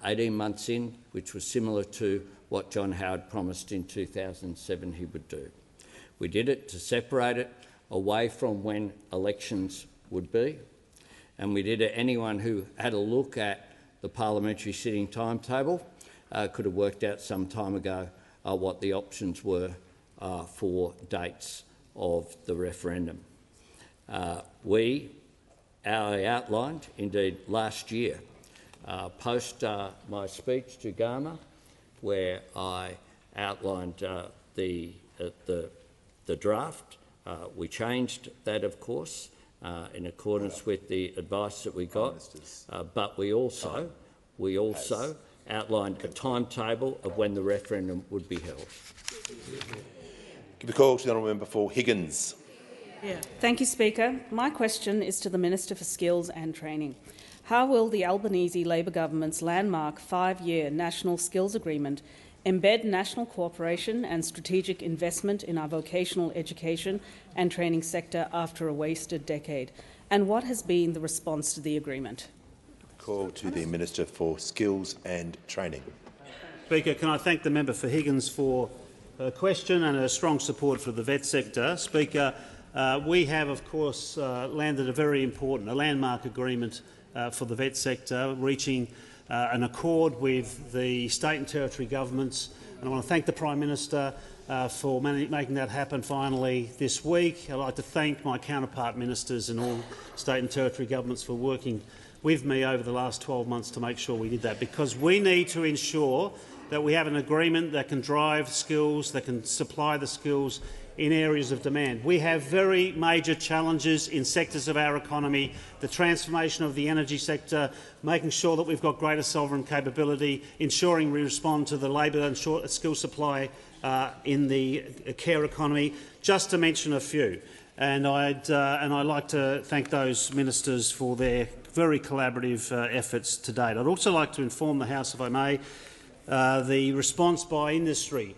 18 months in, which was similar to what John Howard promised in 2007 he would do. We did it to separate it away from when elections would be, and we did it. Anyone who had a look at the parliamentary sitting timetable could have worked out some time ago what the options were for dates of the referendum. I outlined, indeed last year, post my speech to Gama, where I outlined the draft. We changed that, of course, in accordance with the advice that we got, but we also outlined a timetable of when the referendum would be held. Give the call to the honourable member for Higgins. Thank you, Speaker. My question is to the Minister for Skills and Training. How will the Albanese Labor government's landmark 5-year National Skills Agreement embed national cooperation and strategic investment in our vocational education and training sector after a wasted decade? And what has been the response to the agreement? Call to the Minister for Skills and Training. Speaker, can I thank the member for Higgins for her question and her strong support for the vet sector. Speaker, we have, of course, landed a very important, landmark agreement for the vet sector, reaching an accord with the state and territory governments. And I want to thank the Prime Minister for making that happen finally this week. I'd like to thank my counterpart ministers and all state and territory governments for working with me over the last 12 months to make sure we did that, because we need to ensure that we have an agreement that can drive skills, that can supply the skills in areas of demand. We have very major challenges in sectors of our economy, the transformation of the energy sector, making sure that we've got greater sovereign capability, ensuring we respond to the labour and skill supply in the care economy, just to mention a few. And I'd like to thank those ministers for their very collaborative efforts to date. I'd also like to inform the House, if I may, the response by industry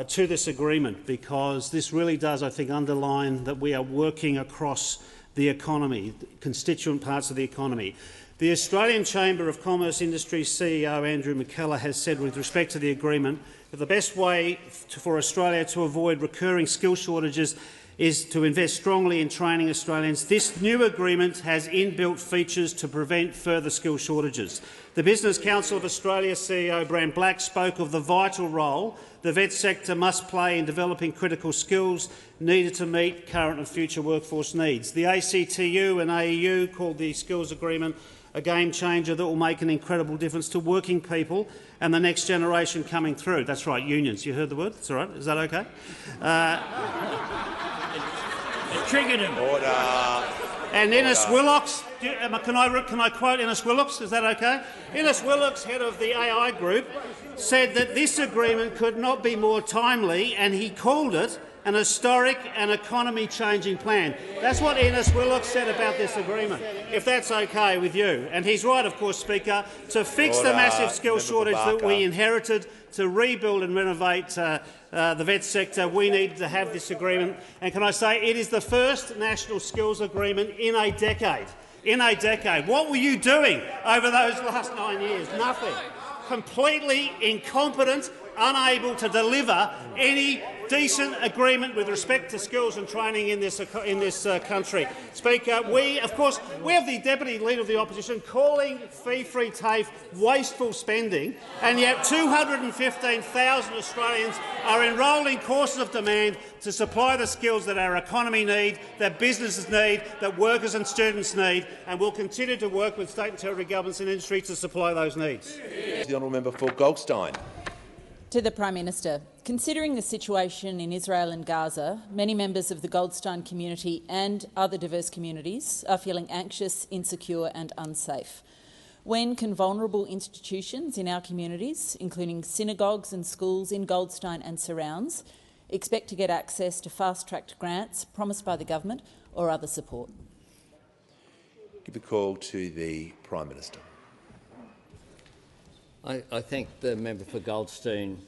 to this agreement, because this really does, I think, underline that we are working across the economy, constituent parts of the economy. The Australian Chamber of Commerce Industry CEO Andrew McKellar has said with respect to the agreement that the best way for Australia to avoid recurring skill shortages is to invest strongly in training Australians. This new agreement has inbuilt features to prevent further skill shortages. The Business Council of Australia CEO Brand Black spoke of the vital role the vet sector must play in developing critical skills needed to meet current and future workforce needs. The ACTU and AEU called the skills agreement a game changer that will make an incredible difference to working people and the next generation coming through. That's right, unions. You heard the word? That's all right. Is that okay? It triggered him. Order. And Innes Willox, can I quote Innes Willox? Is that okay? Innes Willox, head of the AI Group, said that this agreement could not be more timely, and he called it an historic and economy-changing plan. That's what Innes Willox said about this agreement, if that's okay with you. And he's right, of course, Speaker, to fix the massive skill shortage that we inherited, to rebuild and renovate the vet sector. We need to have this agreement. And can I say, it is the first national skills agreement in a decade. In a decade. What were you doing over those last 9 years? Nothing. Completely incompetent, unable to deliver any decent agreement with respect to skills and training in this country. Speaker, we have the Deputy Leader of the Opposition calling fee-free TAFE wasteful spending, and yet 215,000 Australians are enrolling courses of demand to supply the skills that our economy need, that businesses need, that workers and students need, and we'll continue to work with state and territory governments and industry to supply those needs. The honourable member for Goldstein. To the Prime Minister. Considering the situation in Israel and Gaza, many members of the Goldstein community and other diverse communities are feeling anxious, insecure and unsafe. When can vulnerable institutions in our communities, including synagogues and schools in Goldstein and surrounds, expect to get access to fast-tracked grants promised by the government or other support? Give the call to the Prime Minister. I thank the member for Goldstein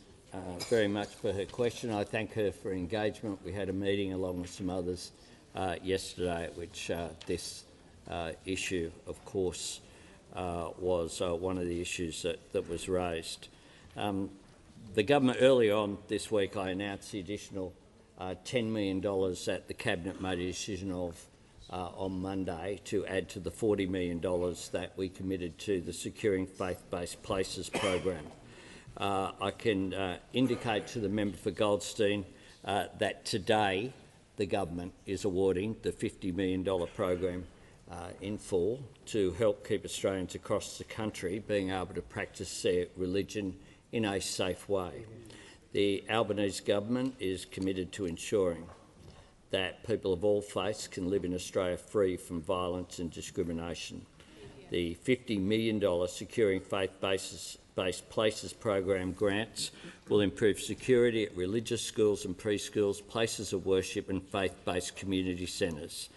very much for her question. I thank her for engagement. We had a meeting along with some others yesterday at which this issue, of course, was one of the issues that was raised. The government earlier on this week, I announced the additional $10 million that the Cabinet made a decision of on Monday to add to the $40 million that we committed to the Securing Faith-Based Places program. I can indicate to the member for Goldstein that today the government is awarding the $50 million program in full to help keep Australians across the country being able to practice their religion in a safe way. The Albanese government is committed to ensuring that people of all faiths can live in Australia free from violence and discrimination. The $50 million Securing Faith-Based Places program grants will improve security at religious schools and preschools, places of worship and faith-based community centres.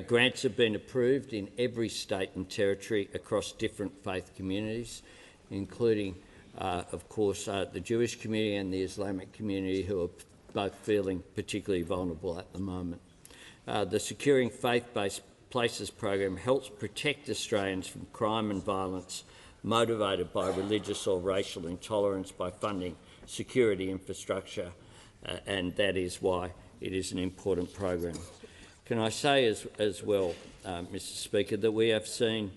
Grants have been approved in every state and territory across different faith communities, including, of course, the Jewish community and the Islamic community, who are both feeling particularly vulnerable at the moment. The Securing Faith-Based Places program helps protect Australians from crime and violence motivated by religious or racial intolerance by funding security infrastructure, and that is why it is an important program. Can I say as well, Mr Speaker, that we have seen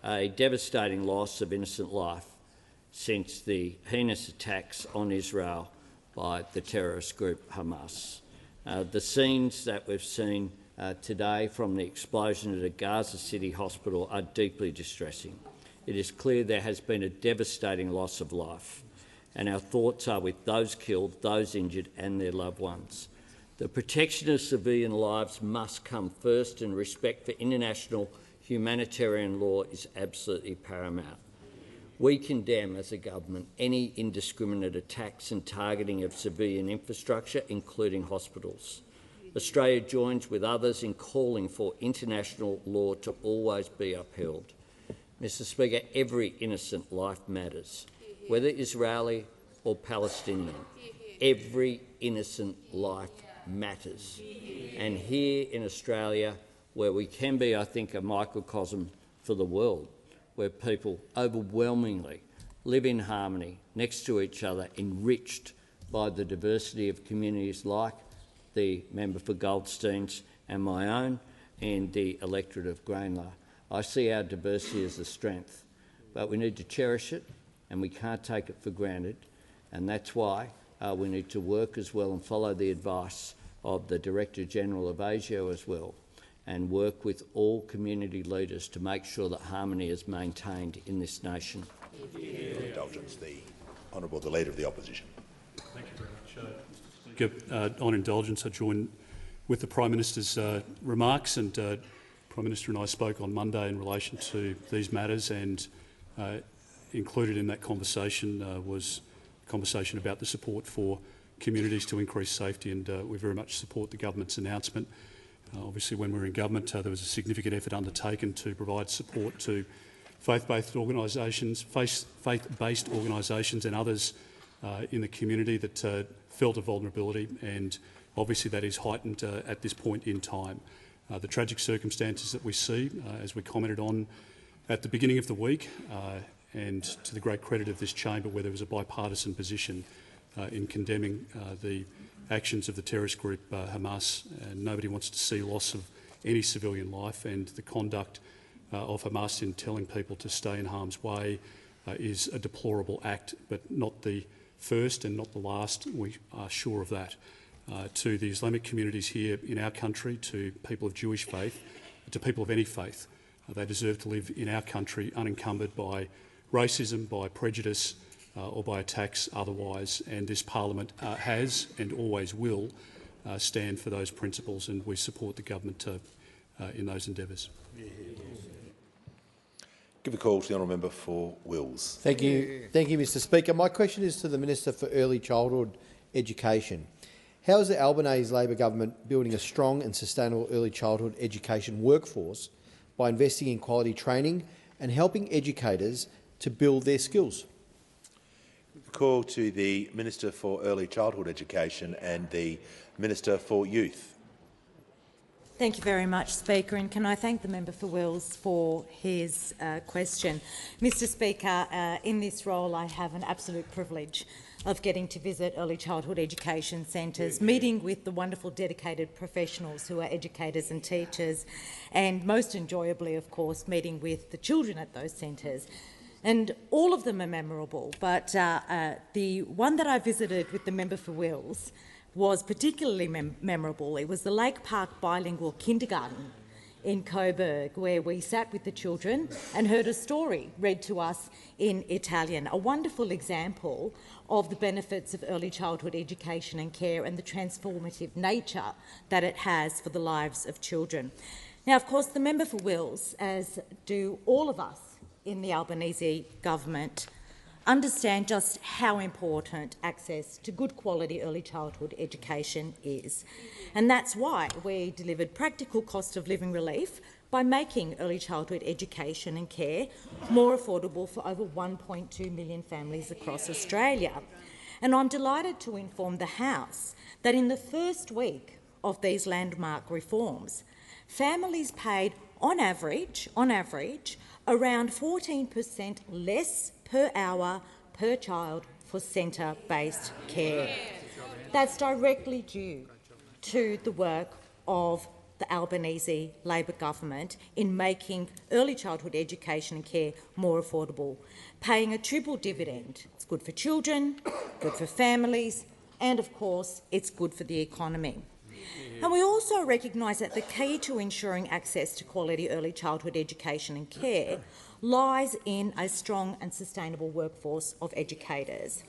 a devastating loss of innocent life since the heinous attacks on Israel by the terrorist group Hamas. The scenes that we've seen today from the explosion at a Gaza City hospital are deeply distressing. It is clear there has been a devastating loss of life, and our thoughts are with those killed, those injured and their loved ones. The protection of civilian lives must come first, and respect for international humanitarian law is absolutely paramount. We condemn, as a government, any indiscriminate attacks and targeting of civilian infrastructure, including hospitals. Australia joins with others in calling for international law to always be upheld. Mr. Speaker, every innocent life matters, whether Israeli or Palestinian. Every innocent life matters. And here in Australia, where we can be, I think, a microcosm for the world, where people overwhelmingly live in harmony next to each other, enriched by the diversity of communities like the member for Goldsteins and my own and the electorate of Grayndler. I see our diversity as a strength, but we need to cherish it and we can't take it for granted, and that's why we need to work as well and follow the advice of the Director-General of ASIO as well, and work with all community leaders to make sure that harmony is maintained in this nation. Indulgence, the Honourable the Leader of the Opposition. Thank you very much. On indulgence, I join with the Prime Minister's remarks, and Prime Minister and I spoke on Monday in relation to these matters, and included in that conversation was a conversation about the support for communities to increase safety, and we very much support the government's announcement. Obviously, when we were in government, there was a significant effort undertaken to provide support to faith-based organisations and others in the community that felt a vulnerability, and obviously that is heightened at this point in time. The tragic circumstances that we see, as we commented on at the beginning of the week, and to the great credit of this chamber, where there was a bipartisan position in condemning the actions of the terrorist group Hamas, and nobody wants to see loss of any civilian life, and the conduct of Hamas in telling people to stay in harm's way is a deplorable act, but not the first and not the last, we are sure of that. To the Islamic communities here in our country, to people of Jewish faith, to people of any faith, they deserve to live in our country unencumbered by racism, by prejudice, or by attacks otherwise, and this parliament has and always will stand for those principles, and we support the government in those endeavours. Give a call to the honourable member for Wills. Thank you, Mr. Speaker. My question is to the Minister for Early Childhood Education. How is the Albanese Labor government building a strong and sustainable early childhood education workforce by investing in quality training and helping educators to build their skills? Call to the Minister for Early Childhood Education and the Minister for Youth. Thank you very much, Speaker, and can I thank the member for Wills for his question. Mr. Speaker, in this role I have an absolute privilege of getting to visit early childhood education centres, meeting with the wonderful dedicated professionals who are educators and teachers, and most enjoyably, of course, meeting with the children at those centres. And all of them are memorable, but the one that I visited with the member for Wills was particularly memorable. It was the Lake Park Bilingual Kindergarten in Coburg, where we sat with the children and heard a story read to us in Italian, a wonderful example of the benefits of early childhood education and care and the transformative nature that it has for the lives of children. Now, of course, the member for Wills, as do all of us in the Albanese government, understand just how important access to good quality early childhood education is. And that's why we delivered practical cost of living relief by making early childhood education and care more affordable for over 1.2 million families across Australia. And I'm delighted to inform the House that in the first week of these landmark reforms, families paid on average, around 14% less per hour per child for centre-based care. That's directly due to the work of the Albanese Labor government in making early childhood education and care more affordable, paying a triple dividend. It's good for children, good for families, and of course it's good for the economy. And we also recognise that the key to ensuring access to quality early childhood education and care lies in a strong and sustainable workforce of educators.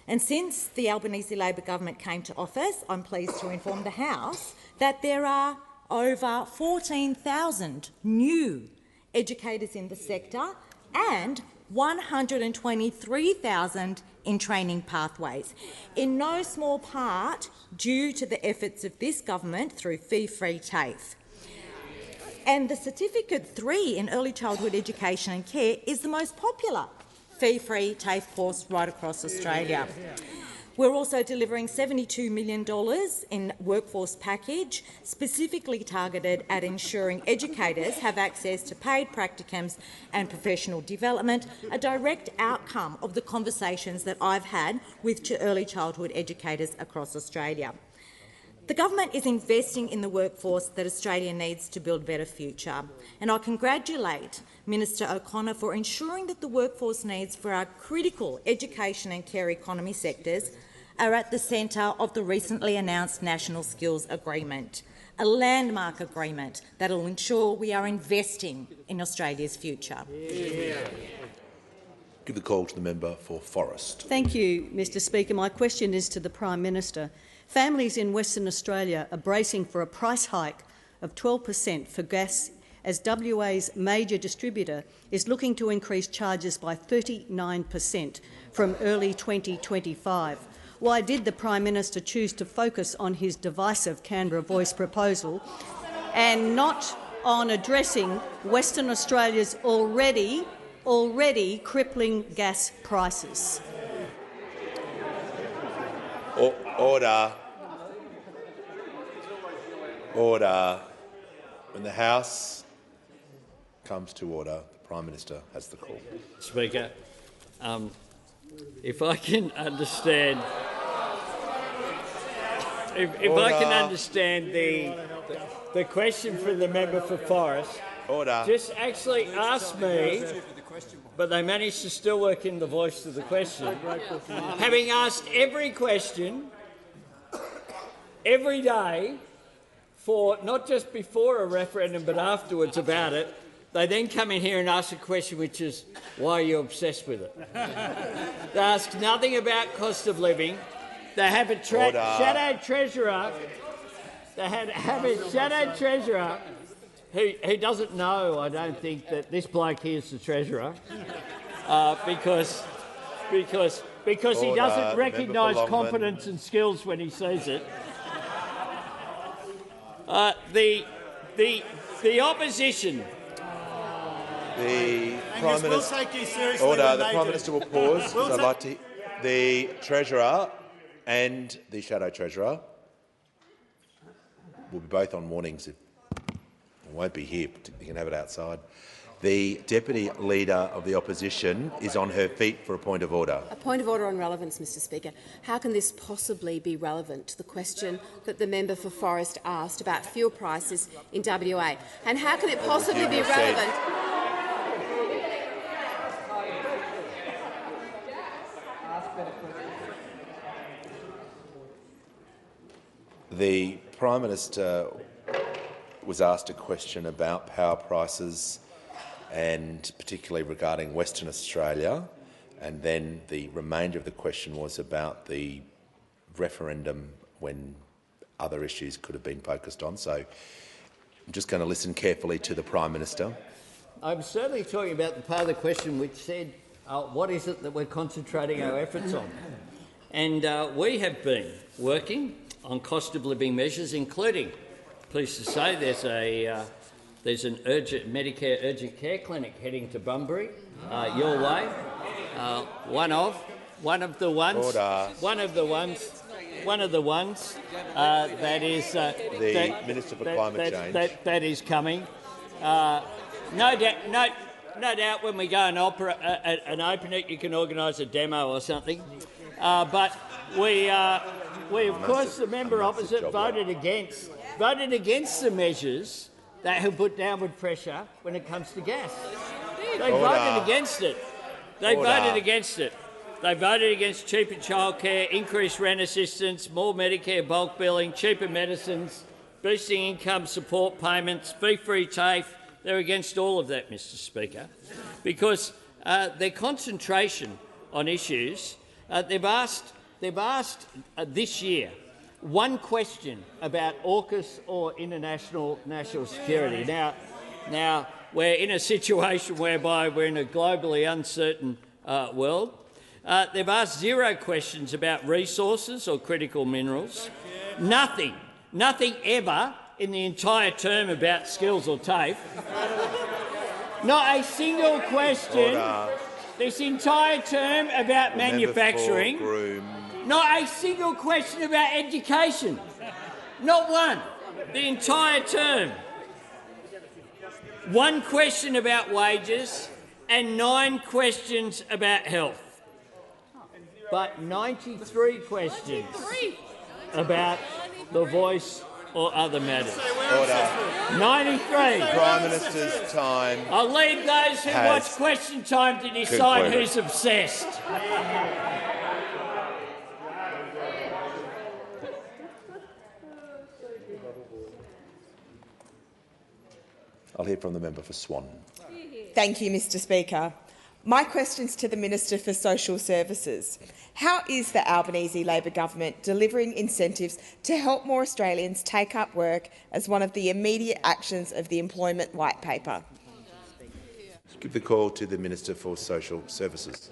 And since the Albanese Labor government came to office, I'm pleased to inform the House that there are over 14,000 new educators in the sector and 123,000 in training pathways, in no small part due to the efforts of this government through fee-free TAFE. And the Certificate 3 in Early Childhood Education and Care is the most popular fee-free TAFE course right across Australia. We're also delivering $72 million in workforce package specifically targeted at ensuring educators have access to paid practicums and professional development, a direct outcome of the conversations that I've had with early childhood educators across Australia. The government is investing in the workforce that Australia needs to build a better future, and I congratulate Minister O'Connor for ensuring that the workforce needs for our critical education and care economy sectors are at the centre of the recently announced National Skills Agreement, a landmark agreement that will ensure we are investing in Australia's future. Give the call to the member for Forrest. Thank you, Mr Speaker. My question is to the Prime Minister. Families in Western Australia are bracing for a price hike of 12% for gas as WA's major distributor is looking to increase charges by 39% from early 2025. Why did the Prime Minister choose to focus on his divisive Canberra Voice proposal and not on addressing Western Australia's already crippling gas prices? Order. Order. When the House comes to order, the Prime Minister has the call. Speaker, if I can understand, if I can understand the question from the member for Forrest, just actually ask me, but they managed to still work in the voice of the question. Having asked every question every day for not just before a referendum but afterwards about it, they then come in here and ask a question which is, why are you obsessed with it? They ask nothing about cost of living. They have a shadow treasurer. They have a shadow treasurer who doesn't know, I don't think, that this bloke here is the treasurer, because he doesn't recognise competence and skills when he sees it. The opposition. The Prime Minister. Order. The Prime Minister will pause. I'd like to. The Treasurer and the Shadow Treasurer will be both on warnings. It won't be here. You can have it outside. The Deputy Leader of the Opposition is on her feet for a point of order. A point of order on relevance, Mr Speaker. How can this possibly be relevant to the question that the member for Forrest asked about fuel prices in WA? And how can it possibly be relevant? The Prime Minister was asked a question about power prices and particularly regarding Western Australia, and then the remainder of the question was about the referendum when other issues could have been focused on. So I'm just going to listen carefully to the Prime Minister. I'm certainly talking about the part of the question which said, what is it that we're concentrating our efforts on? And we have been working on cost of living measures, including, pleased to say, there's an Medicare urgent care clinic heading to Bunbury, your way. One of the ones that is the Minister for Climate Change. That is coming. No doubt, when we go and open it, you can organise a demo or something. But we of course, the member opposite voted against the measures that have put downward pressure when it comes to gas. They voted against it. They voted against it. They voted against cheaper childcare, increased rent assistance, more Medicare bulk billing, cheaper medicines, boosting income support payments, fee-free TAFE. They're against all of that, Mr Speaker, because their concentration on issues They've asked this year one question about AUKUS or international national security. Now we're in a situation whereby we're in a globally uncertain world. They've asked 0 questions about resources or critical minerals. Nothing ever in the entire term about skills or TAFE. Not a single question this entire term about manufacturing. Not a single question about education. Not one. The entire term. 1 question about wages and 9 questions about health. But 93 questions about the voice or other matters. Order. 93. The Prime Minister's time. I'll leave those who watch Question Time to decide who's obsessed. I'll hear from the member for Swan. Thank you, Mr Speaker. My question is to the Minister for Social Services. How is the Albanese Labor government delivering incentives to help more Australians take up work as one of the immediate actions of the Employment White Paper? Give the call to the Minister for Social Services.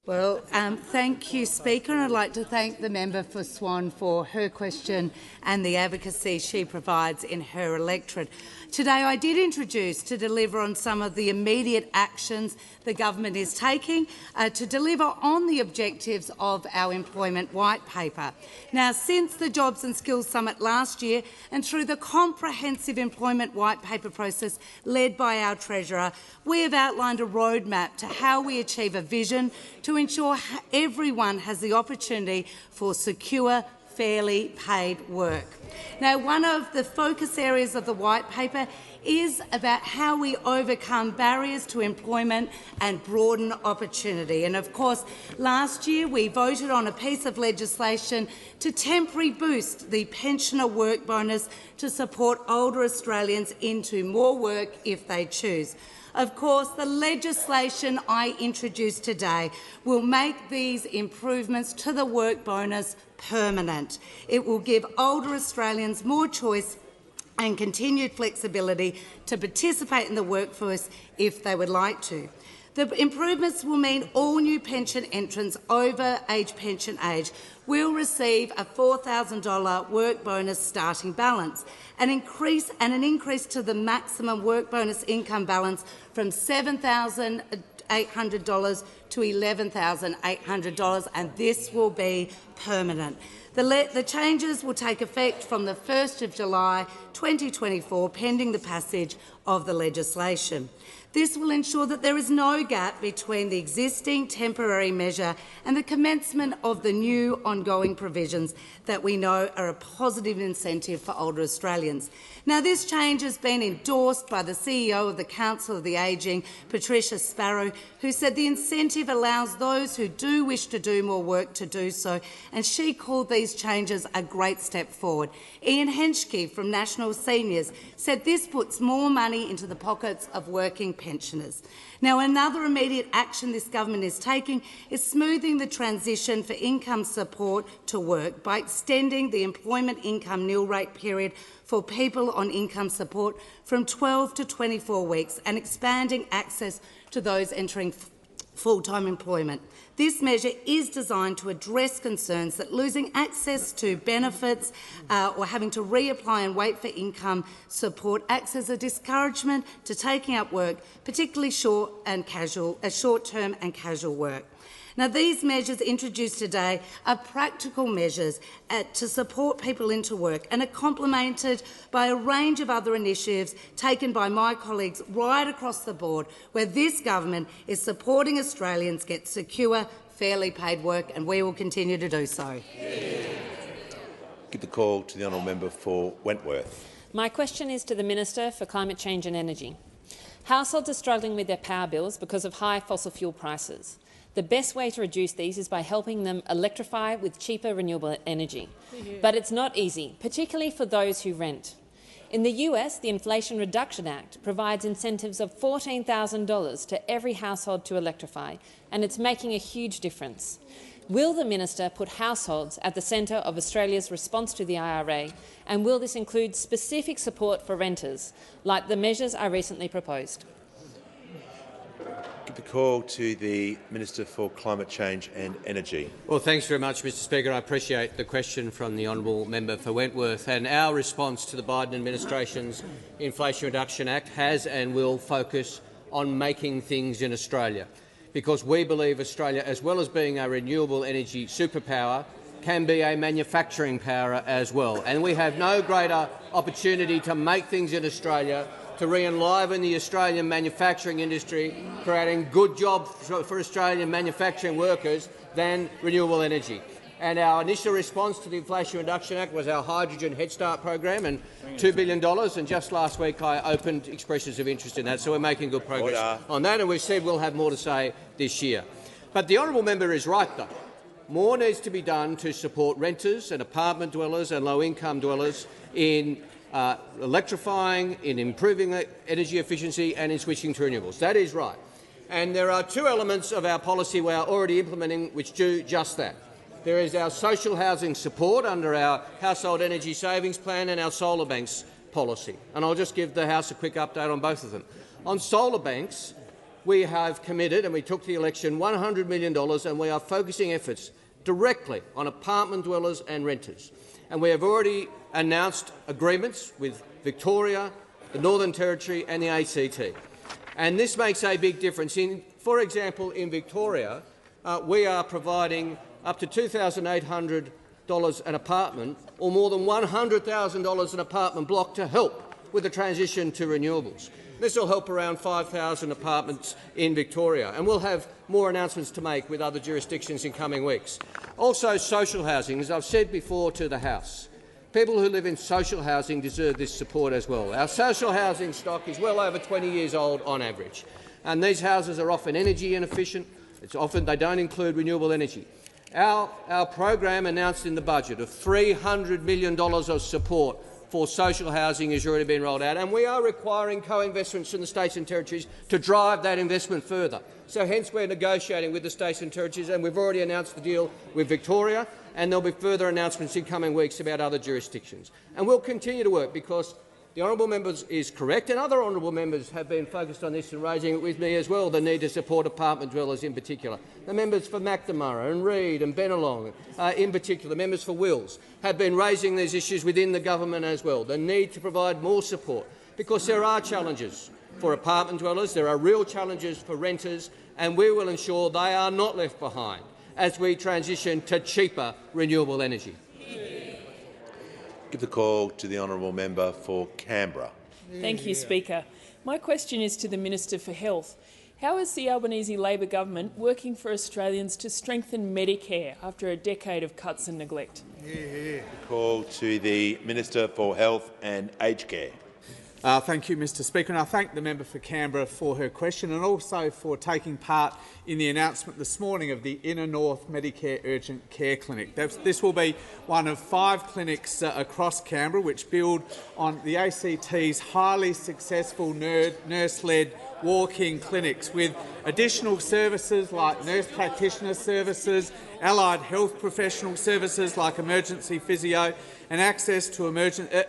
Well, thank you, Speaker, and I'd like to thank the member for Swan for her question and the advocacy she provides in her electorate. Today I did introduce to deliver on some of the immediate actions the government is taking to deliver on the objectives of our Employment White Paper. Now, since the Jobs and Skills Summit last year and through the comprehensive Employment White Paper process led by our Treasurer, we have outlined a roadmap to how we achieve a vision to ensure everyone has the opportunity for secure, fairly paid work. Now, one of the focus areas of the White Paper is about how we overcome barriers to employment and broaden opportunity. And of course, last year we voted on a piece of legislation to temporarily boost the pensioner work bonus to support older Australians into more work if they choose. Of course, the legislation I introduced today will make these improvements to the work bonus permanent. It will give older Australians more choice and continued flexibility to participate in the workforce if they would like to. The improvements will mean all new pension entrants over age pension age will receive a $4,000 work bonus starting balance, an increase to the maximum work bonus income balance from $7,800 to $11,800, and this will be permanent. The changes will take effect from the 1st of July 2024, pending the passage of the legislation. This will ensure that there is no gap between the existing temporary measure and the commencement of the new ongoing provisions that we know are a positive incentive for older Australians. Now, this change has been endorsed by the CEO of the Council of the Ageing, Patricia Sparrow, who said the incentive allows those who do wish to do more work to do so, and she called these changes a great step forward. Ian Henschke from National Seniors said this puts more money into the pockets of working pensioners. Now, another immediate action this government is taking is smoothing the transition for income support to work by extending the employment income nil rate period for people on income support from 12 to 24 weeks and expanding access to those entering full-time employment. This measure is designed to address concerns that losing access to benefits or having to reapply and wait for income support acts as a discouragement to taking up work, particularly short-term and casual work. Now, these measures introduced today are practical measures to support people into work and are complemented by a range of other initiatives taken by my colleagues right across the board, where this government is supporting Australians get secure, fairly paid work, and we will continue to do so. Give the call to the honourable member for Wentworth. My question is to the Minister for Climate Change and Energy. Households are struggling with their power bills because of high fossil fuel prices. The best way to reduce these is by helping them electrify with cheaper renewable energy. But it's not easy, particularly for those who rent. In the US, the Inflation Reduction Act provides incentives of $14,000 to every household to electrify, and it's making a huge difference. Will the minister put households at the centre of Australia's response to the IRA, and will this include specific support for renters, like the measures I recently proposed? Give the call to the Minister for Climate Change and Energy. Well, thanks very much, Mr Speaker. I appreciate the question from the honourable member for Wentworth. And our response to the Biden administration's Inflation Reduction Act has and will focus on making things in Australia, because we believe Australia, as well as being a renewable energy superpower, can be a manufacturing power as well. And we have no greater opportunity to make things in Australia, to re-enliven the Australian manufacturing industry, creating good jobs for Australian manufacturing workers, than renewable energy. And our initial response to the Inflation Reduction Act was our Hydrogen Head Start program and $2 billion. And just last week I opened expressions of interest in that, so we're making good progress on that, and we've said we'll have more to say this year. But the honourable member is right, though. More needs to be done to support renters and apartment dwellers and low-income dwellers in electrifying, in improving energy efficiency and in switching to renewables. That is right. And there are two elements of our policy we are already implementing which do just that. There is our social housing support under our Household Energy Savings Plan and our solar banks policy. And I'll just give the House a quick update on both of them. On solar banks, we have committed, and we took the election, $100 million, and we are focusing efforts directly on apartment dwellers and renters. And we have already announced agreements with Victoria, the Northern Territory and the ACT. And this makes a big difference. For example, in Victoria, we are providing up to $2,800 an apartment, or more than $100,000 an apartment block, to help with the transition to renewables. This will help around 5,000 apartments in Victoria, and we'll have more announcements to make with other jurisdictions in coming weeks. Also, social housing, as I've said before to the House, people who live in social housing deserve this support as well. Our social housing stock is well over 20 years old on average, and these houses are often energy inefficient. They don't include renewable energy. Our program announced in the budget of $300 million of support for social housing has already been rolled out, and we are requiring co-investments from the states and territories to drive that investment further. So hence we're negotiating with the states and territories, and we've already announced the deal with Victoria, and there'll be further announcements in coming weeks about other jurisdictions. And we'll continue to work, because the honourable member is correct, and other honourable members have been focused on this and raising it with me as well, the need to support apartment dwellers in particular. The members for Macnamara and Reid and Bennelong in particular, members for Wills, have been raising these issues within the government as well, the need to provide more support, because there are challenges for apartment dwellers, there are real challenges for renters, and we will ensure they are not left behind as we transition to cheaper renewable energy. Give the call to the honourable member for Canberra. Thank you, Speaker. My question is to the Minister for Health. How is the Albanese Labor government working for Australians to strengthen Medicare after a decade of cuts and neglect? Call to the Minister for Health and Aged Care. Thank you, Mr Speaker, and I thank the member for Canberra for her question and also for taking part in the announcement this morning of the Inner North Medicare Urgent Care Clinic. This will be one of 5 clinics across Canberra which build on the ACT's highly successful nurse-led walk-in clinics, with additional services like nurse practitioner services, allied health professional services like emergency physio, and access to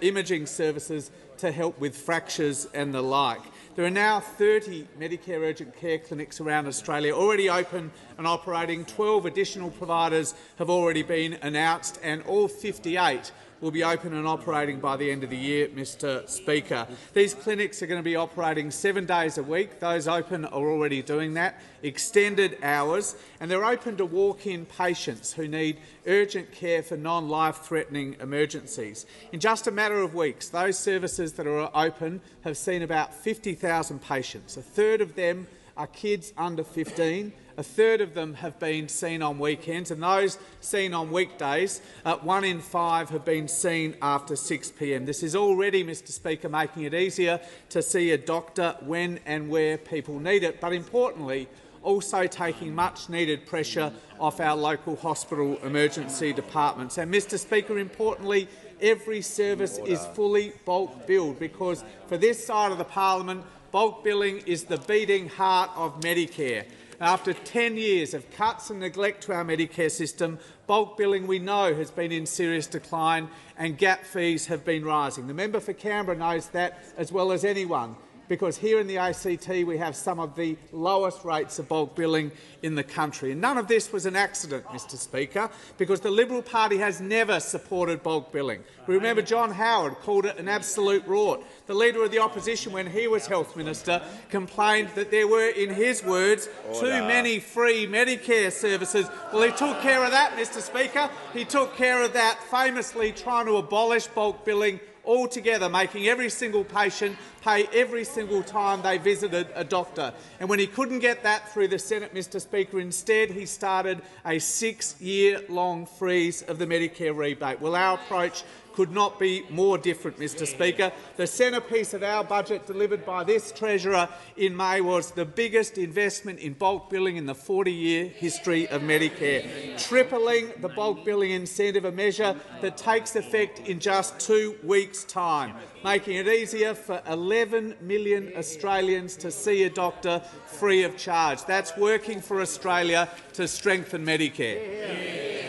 imaging services to help with fractures and the like. There are now 30 Medicare urgent care clinics around Australia already open and operating. 12 additional providers have already been announced, and all 58 will be open and operating by the end of the year, Mr Speaker. These clinics are going to be operating 7 days a week. Those open are already doing that, extended hours, and they're open to walk-in patients who need urgent care for non-life-threatening emergencies. In just a matter of weeks, those services that are open have seen about 50,000 patients. A third of them are kids under 15. A third of them have been seen on weekends, and those seen on weekdays, 1 in 5 have been seen after 6 p.m. This is already, Mr Speaker, making it easier to see a doctor when and where people need it, but importantly, also taking much-needed pressure off our local hospital emergency departments. And, Mr Speaker, importantly, every service is fully bulk billed, because for this side of the parliament, Bulk billing is the beating heart of Medicare. After 10 years of cuts and neglect to our Medicare system, bulk billing, we know, has been in serious decline and gap fees have been rising. The member for Canberra knows that as well as anyone, because here in the ACT we have some of the lowest rates of bulk billing in the country. And none of this was an accident, Mr Speaker, because the Liberal Party has never supported bulk billing. We remember John Howard called it an absolute rort. The Leader of the Opposition, when he was Health Minister, complained that there were, in his words, too many free Medicare services. Well, he took care of that, Mr Speaker. He took care of that, famously trying to abolish bulk billing altogether, making every single patient pay every single time they visited a doctor. And when he couldn't get that through the Senate, Mr Speaker, instead he started a 6-year-long freeze of the Medicare rebate. Well, our approach could not be more different, Mr Speaker. The centrepiece of our budget delivered by this Treasurer in May was the biggest investment in bulk billing in the 40-year history of Medicare, tripling the bulk billing incentive, a measure that takes effect in just 2 weeks' time, making it easier for 11 million Australians to see a doctor free of charge. That's working for Australia to strengthen Medicare.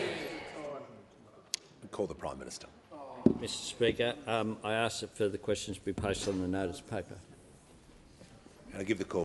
Call the Prime Minister. Mr Speaker, I ask that further questions be placed on the notice paper. I give the call